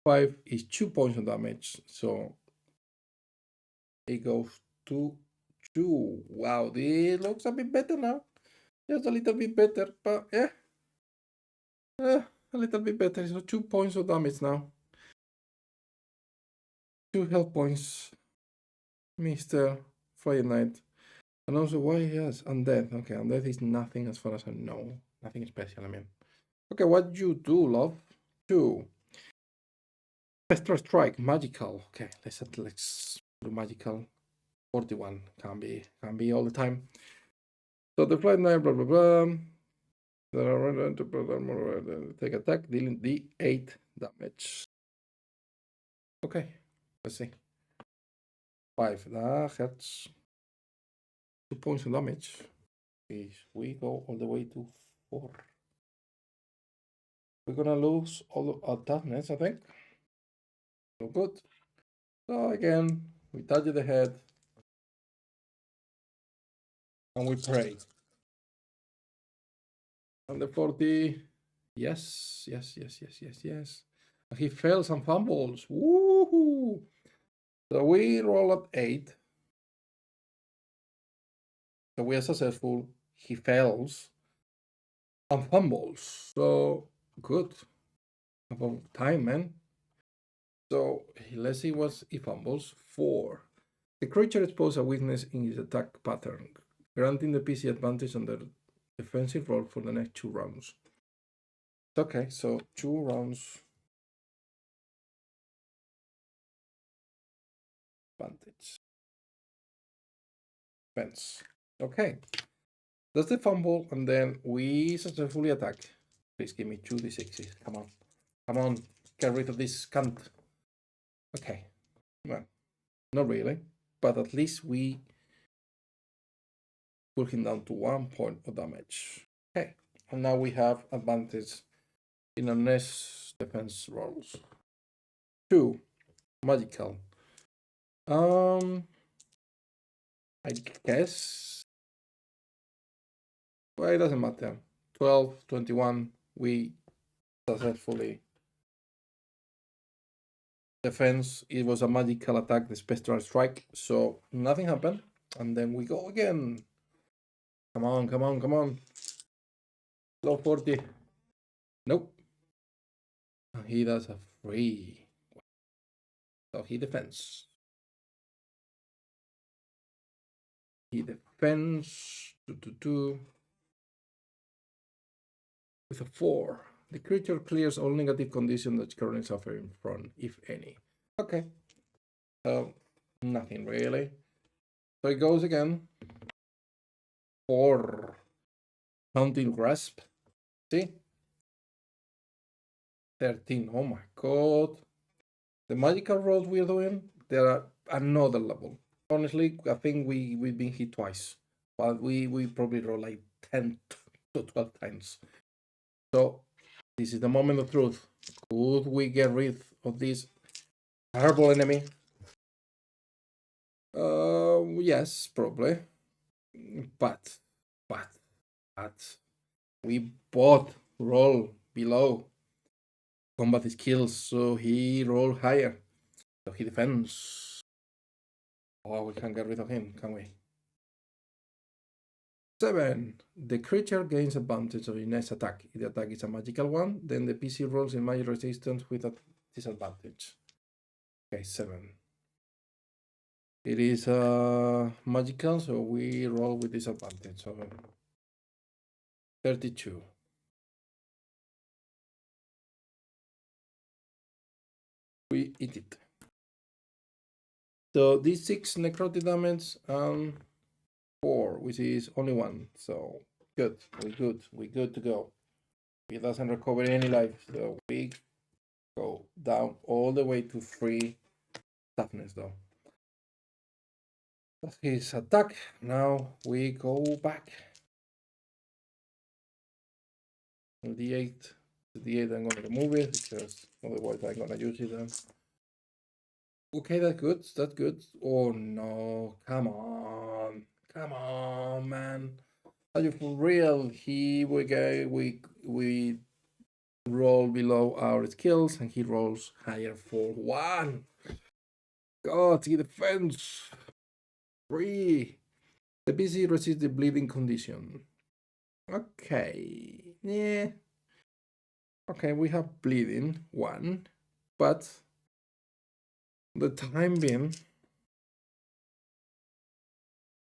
5 is 2 points of damage, so it goes to 2. Wow, this looks a bit better now. Just a little bit better, but yeah. A little bit better. So 2 points of damage now. 2 health points, Mr. Fire Knight. And also, why yes, undead. Okay, undead is nothing as far as I know. Nothing special, I mean. Okay, what you do, love? 2. Extra strike, magical. Okay, let's do magical. 41 can be all the time. So the flight knight, blah blah blah. Take attack, dealing D8 damage. Okay, let's see. 5. That hurts. 2 points of damage. We go all the way to 4. We're gonna lose all our toughness, I think. So good. So again, we touch the head and we pray. And the 40, yes. And he fails and fumbles. Woohoo! So we roll at 8. So we are successful. He fails and fumbles. So good. About time, man. So let's see what he fumbles. 4. The creature exposed a weakness in his attack pattern, granting the PC advantage on their defensive roll for the next 2 rounds. Okay, so 2 rounds advantage. Defense. Okay. That's the fumble, and then we successfully attack. Please give me 2d6s. Come on. Come on. Get rid of this cunt. Okay. Well, not really. But at least we put him down to 1 point of damage. Okay. And now we have advantage in our next defense rolls. 2. Magical. I guess. Well, it doesn't matter. 12, 21. We successfully defense. It was a magical attack, the spectral strike. So nothing happened. And then we go again. Come on, come on, come on. Low 40. Nope. He does a 3. So he defends. He defends with a 4. The creature clears all negative conditions that's currently suffering from, if any. Okay. So nothing really. So it goes again. 4. Haunting Grasp. See? 13. Oh my god. The magical rolls we're doing, they're another level. Honestly, I think we've been hit twice. But we probably roll like 10 to 12 times. So this is the moment of truth. Could we get rid of this terrible enemy? Yes, probably. But we both roll below combat skills, so he rolled higher. So he defends. Oh, we can get rid of him, can we? 7. The creature gains advantage of your next attack. If the attack is a magical one, then the PC rolls in magic resistance with a disadvantage. Okay, 7. It is magical, so we roll with disadvantage. So 32. We eat it. So these 6 necrotic damage and 4, which is only 1. So good. We good to go. He doesn't recover any life, so we go down all the way to 3 toughness though. That's his attack. Now we go back. The 8. The 8 I'm gonna remove it because otherwise I'm gonna use it then. Okay, that's good. That's good. Oh no, come on. Come on, man. Are you for real? We roll below our skills and he rolls higher for 1. God, he defends. 3. The PC resists the bleeding condition. Okay. Yeah. Okay, we have bleeding 1, but the time being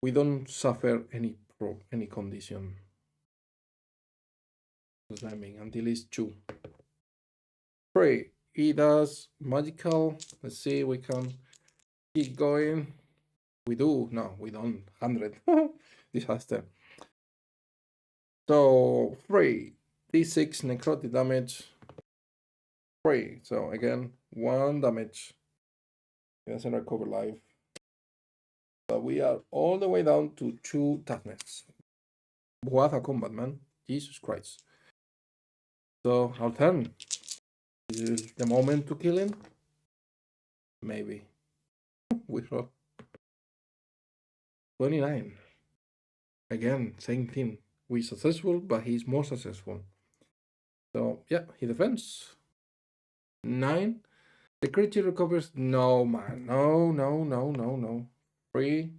we don't suffer any condition. I mean, until it's 2. 3. He does magical. Let's see, we can keep going. We do. No, we don't. 100. Disaster. So 3. D6 necrotic damage. 3. So again, 1 damage. He doesn't recover life. But we are all the way down to 2 toughness. What a combat, man. Jesus Christ. So our turn. Is the moment to kill him? Maybe. We roll 29. Again, same thing. We're successful, but he's more successful. So yeah, he defends. 9. The creature recovers. No, man. No. 3.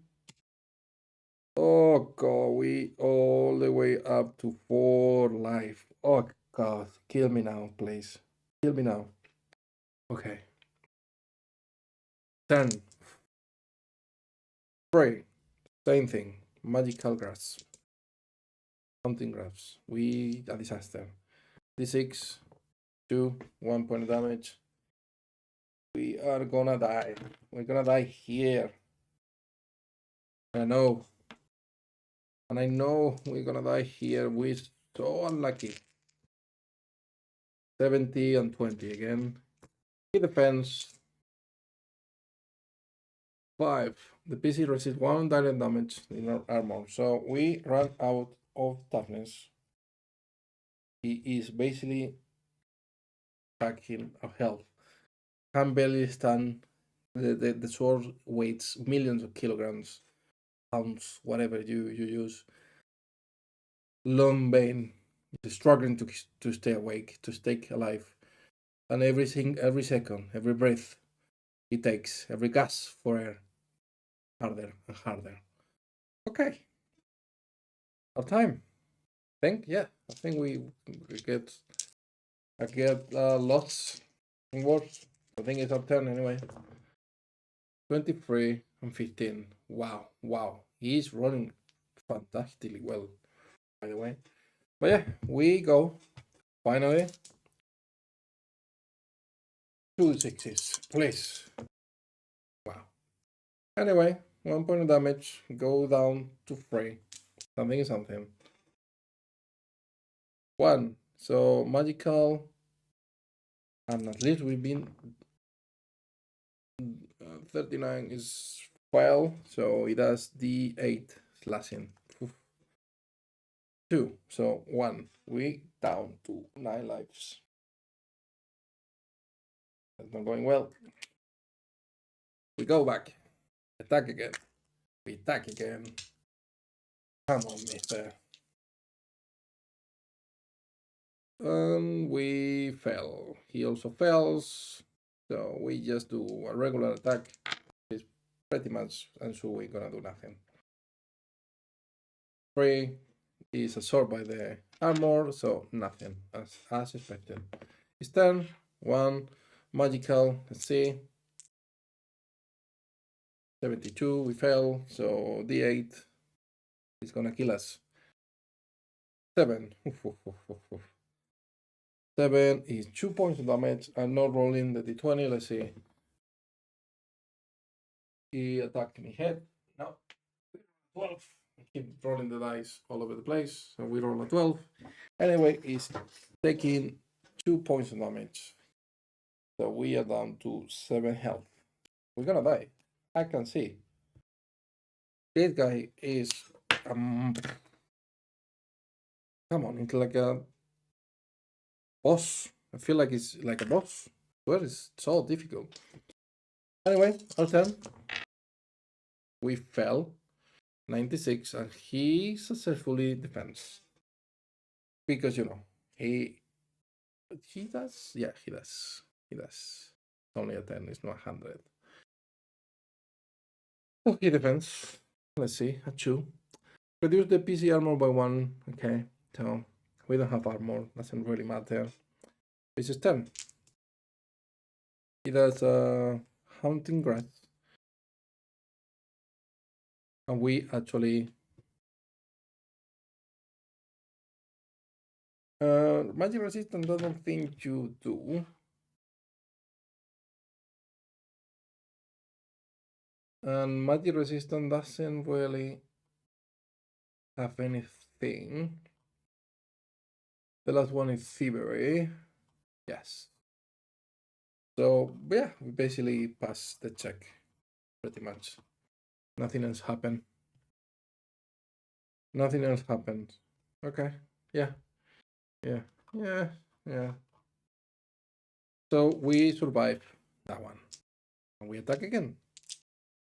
Oh, God. We all the way up to 4 life. Oh, God. Kill me now, please. Kill me now. Okay. 10. 3. Same thing. Magical grass. Hunting grass. We a disaster. D6. 2. 1 point of damage. We are gonna die. We're gonna die here. I know. And I know we're gonna die here. We're so unlucky. 70 and 20 again. He defends 5. The PC resists 1 direct damage in our armor. So we run out of toughness. He is basically attacking our health. Can barely stand. The sword weighs millions of kilograms, pounds, whatever you use. Longbane is struggling to stay awake, to stay alive. And every second, every breath he takes, every gas for air, harder and harder. Okay. Our time. I think we get lots in words. I think it's our turn anyway. 23 and 15. Wow. He's running fantastically well, by the way. But yeah, we go. Finally. 2 6s, please. Wow. Anyway, 1 point of damage. Go down to 3. Something is something. 1. So magical. And at least we've been 39 is well, so it does D8 slashing. 2. So 1. We down to 9 lives. That's not going well. We go back. Attack again. We attack again. Come on, mister. We fell. He also fails. So we just do a regular attack. It's pretty much, and so we're gonna do nothing. 3 is absorbed by the armor, so nothing, as expected. His turn. 1 magical. Let's see. 72. We fail. So D8 is gonna kill us. 7. 7 is 2 points of damage. I'm not rolling the D20. Let's see. He attacked me head. No. 12. Keep rolling the dice all over the place. So we roll a 12. Anyway, he's taking 2 points of damage. So we are down to 7 health. We're gonna die. I can see. This guy is come on, it's like a boss. I feel like it's like a boss. Well, it's so difficult. Anyway, our turn. We fell 96 and he successfully defends. Because he does. Yeah, he does. It's only a 10, it's not 100. Oh, he defends. Let's see, a 2. Reduce the PC armor by 1. Okay, so we don't have armor, doesn't really matter. This is 10. He does hunting grass. And we actually magic resistance, I don't think you do. And magic resistance doesn't really have anything. The last one is thievery. Yes. So yeah, we basically pass the check pretty much. Nothing else happened. Okay. Yeah. So we survive that one. And we attack again.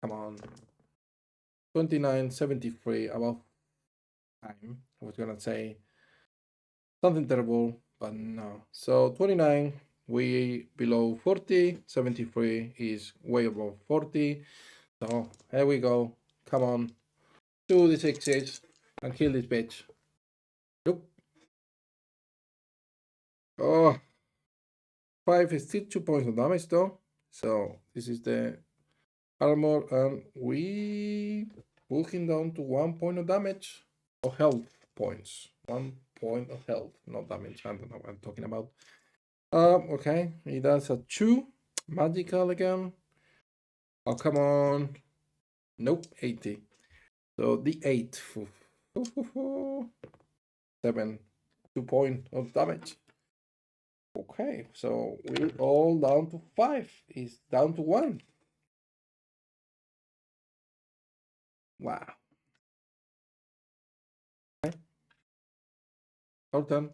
Come on. 29, 73, about time. I was gonna say something terrible, but no. So 29 We below 40, 73 is way above 40. So here we go. Come on. 2d6s and kill this bitch. Nope. Oh, 5 is still 2 points of damage though. So this is the armor, and we pull him down to 1 point of damage. Or health points. 1 point of health, not damage. I don't know what I'm talking about. Okay, he does a 2. Magical again. Oh, come on. Nope, 80. So the 8. 7. 2 point of damage. Okay, so we're all down to 5. He's down to 1. Wow. Okay. Our turn.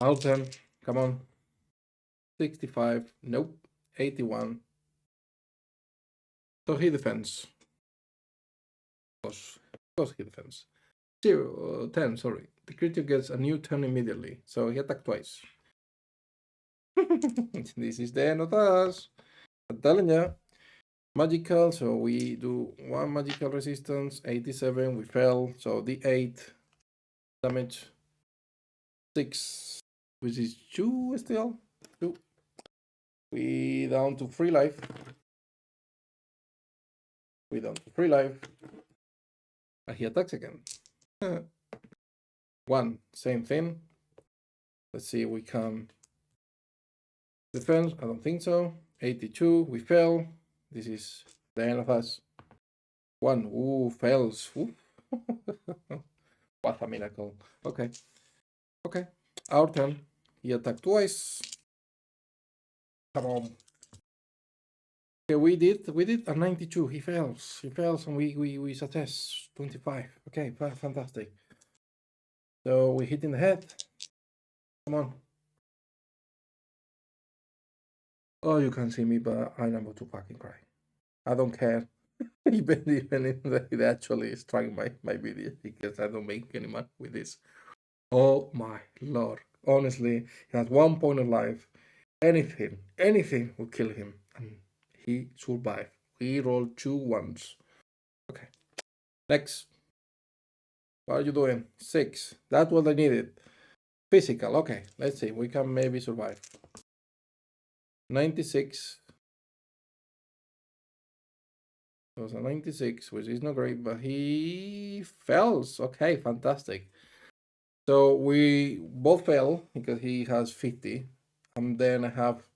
Our turn. Come on. 65. Nope. 81. So he defends. Of course he defends. 10, sorry. The creature gets a new turn immediately. So he attacked twice. This is the end of us. I'm telling you. Magical, so we do 1 magical resistance. 87, we fell. So the 8 damage. 6, which is 2 still. 2. We down to 3 life. We down to 3 life. And he attacks again. 1, same thing. Let's see if we can defend. I don't think so. 82, we fell. This is the end of us. 1, ooh, fails. Ooh. What a miracle. Okay. Okay. Our turn. He attacked twice. Come on. Okay, we did a 92. He fails, and we success 25. Okay, fantastic. So we hit in the head. Come on. Oh, you can see me, but I'm about to fucking cry. I don't care. even if it actually is trying my video, because I don't make any money with this. Oh my lord. Honestly, he has 1 point of life. Anything will kill him. And he survived. We rolled 2 ones. Okay. Next. What are you doing? 6. That's what I needed. Physical. Okay. Let's see. We can maybe survive. 96. It was a 96, which is not great, but he fails. Okay, fantastic. So we both fail because he has 50. And then I have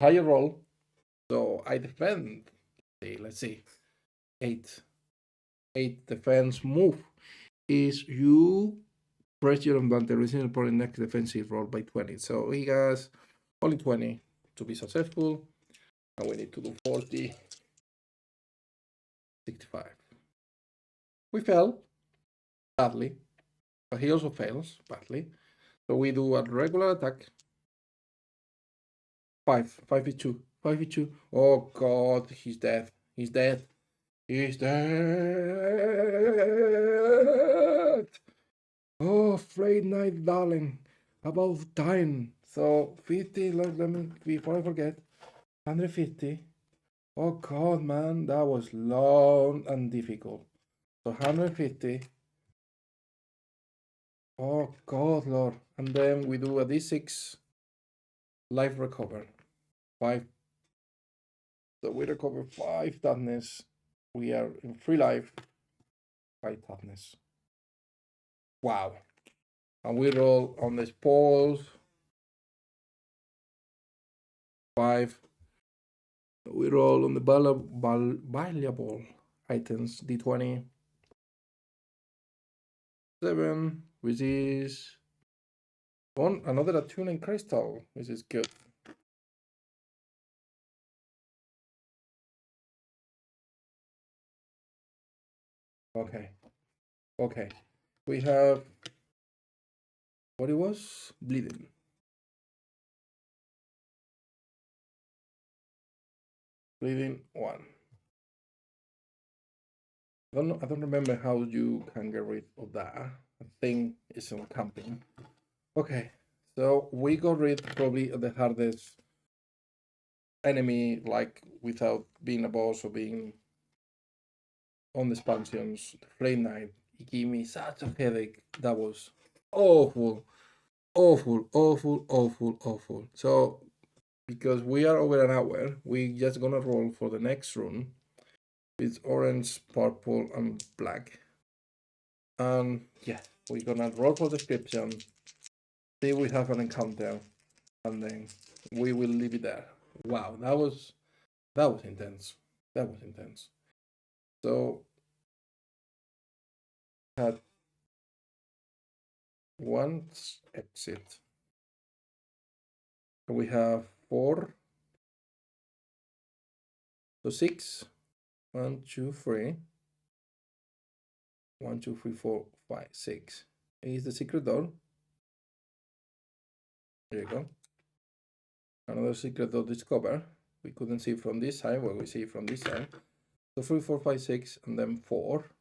higher roll. So I defend. Let's see. 8. 8 defense move is you press your advantage resistant upon the next defensive roll by 20. So he has only 20 to be successful. And we need to do 40. 65. We fell badly, but he also fails badly. So we do a regular attack. 5. 5v2. 5v2. Oh god, he's dead. He's dead. He's dead. Oh, Friday night, darling. About time. So 50, let me, before I forget, 150. Oh god, man, that was long and difficult. So 150. Oh god, Lord. And then we do a d6 life recover. 5. So we recover 5 toughness. We are in 3 life. 5 toughness. Wow. And we roll on the spoils. 5. We roll on the valuable items. D20. 7, which is another attuning crystal, which is good. Okay. Okay. We have what it was? Bleeding. Bleeding 1. I don't remember how you can get rid of that. I think it's on camping. Okay, So we got rid probably of the hardest enemy, like without being a boss or being on the expansions. The Flame Knight, it gave me such a headache. That was awful, awful, awful, awful, awful. So because we are over an hour, we just gonna roll for the next rune. It's orange, purple, and black. And yeah, we're gonna roll for description. See we have an encounter, and then we will leave it there. Wow, that was intense. That was intense. So had one exit. We have 4, so 6. 1, 2, 3. 1, 2, 3, 4, 5, 6. Is the secret door. There you go. Another secret door discovered. We couldn't see from this side, but we see from this side. So 3, 4, 5, 6, and then 4.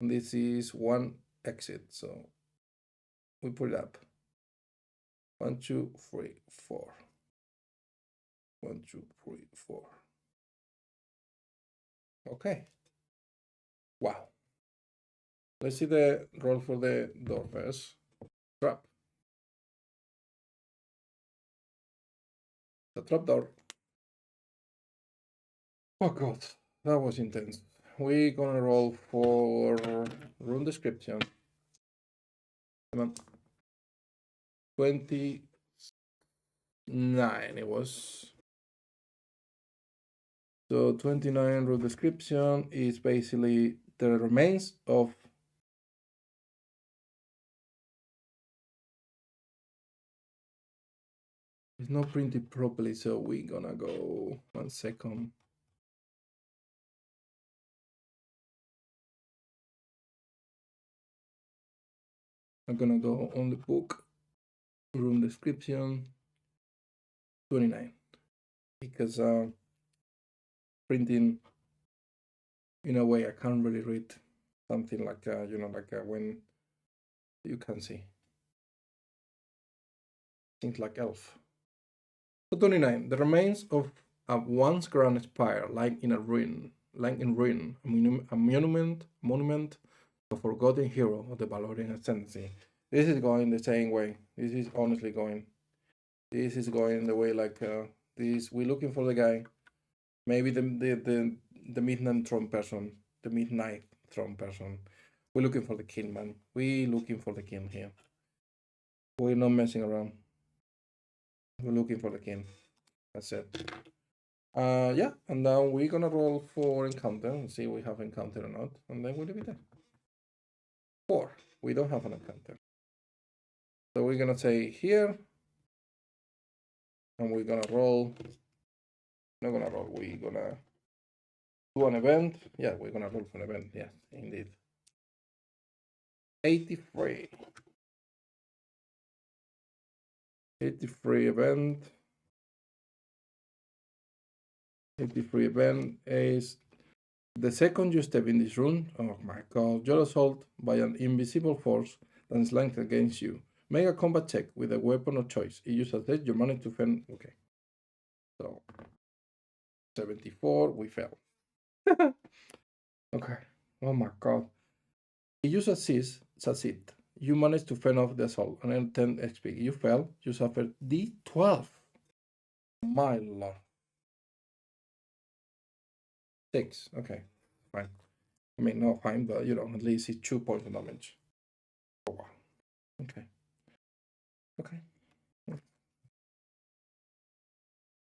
And this is 1 exit. So we put it up. 1, 2, 3, 4. 1, 2, 3, 4. Okay. Wow. Let's see the roll for the door first. Trap. The trap door. Oh god, that was intense. We're gonna roll for room description. Come on. 29 it was. So 29 room description is basically the remains of it's not printed properly, so we're gonna go 1 second. I'm gonna go on the book room description 29 because printing in a way I can't really read something like when you can see things like elf. So 29, the remains of a once grand spire lying in ruin, a monument of forgotten hero of the Valorian ascendancy. This is going the same way. This is honestly going. This is going the way like this. We're looking for the guy. Maybe the midnight throne person. The midnight throne person. We're looking for the king, man. We're looking for the king here. We're not messing around. We're looking for the king. That's it. Yeah, and now we're gonna roll for encounter and see if we have encounter or not, and then we'll leave it there. 4. We don't have an encounter. So we're gonna say here, and we're gonna roll. Not gonna roll, we're gonna do an event. Yeah, we're gonna roll for an event. Yes, indeed. 83. 83 event. 83 event is the second you step in this room. Oh my god, you're assaulted by an invisible force that is linked against you. Make a combat check with a weapon of choice. If you success, you manage to fend. Okay. So 74, we fell. Okay. Oh my god. If you succeed, you manage to fend off the assault and earn 10 XP. If you fail, you suffer D12. My lord. 6. Okay. Fine. I mean, not fine, but at least it's 2 points of damage. Oh wow. Okay. Okay.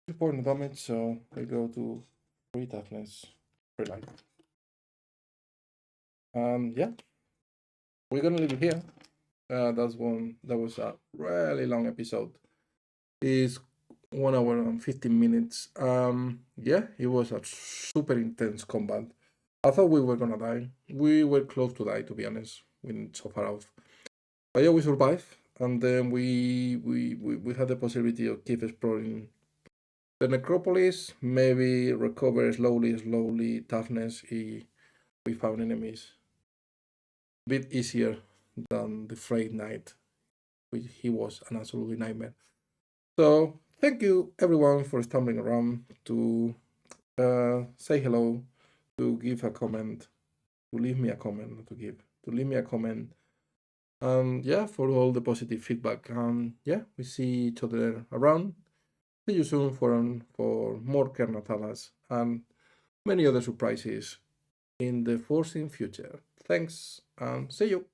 2 points of damage, so we go to 3 toughness, 3 light. Yeah. We're gonna leave it here. That was a really long episode. It's 1 hour and 15 minutes. Yeah, it was a super intense combat. I thought we were gonna die. We were close to die, to be honest. We didn't so far out. But yeah, we survived, and then we had the possibility of keep exploring the necropolis, maybe recover slowly toughness if we found enemies. A bit easier than the Frayed Knight, which he was an absolutely nightmare. So thank you everyone for stumbling around to say hello, to give a comment, to leave me a comment, not to give, to leave me a comment. And yeah, for all the positive feedback. Yeah, we see each other around. See you soon for more Ker Nethalas and many other surprises in the foreseen future. Thanks and see you.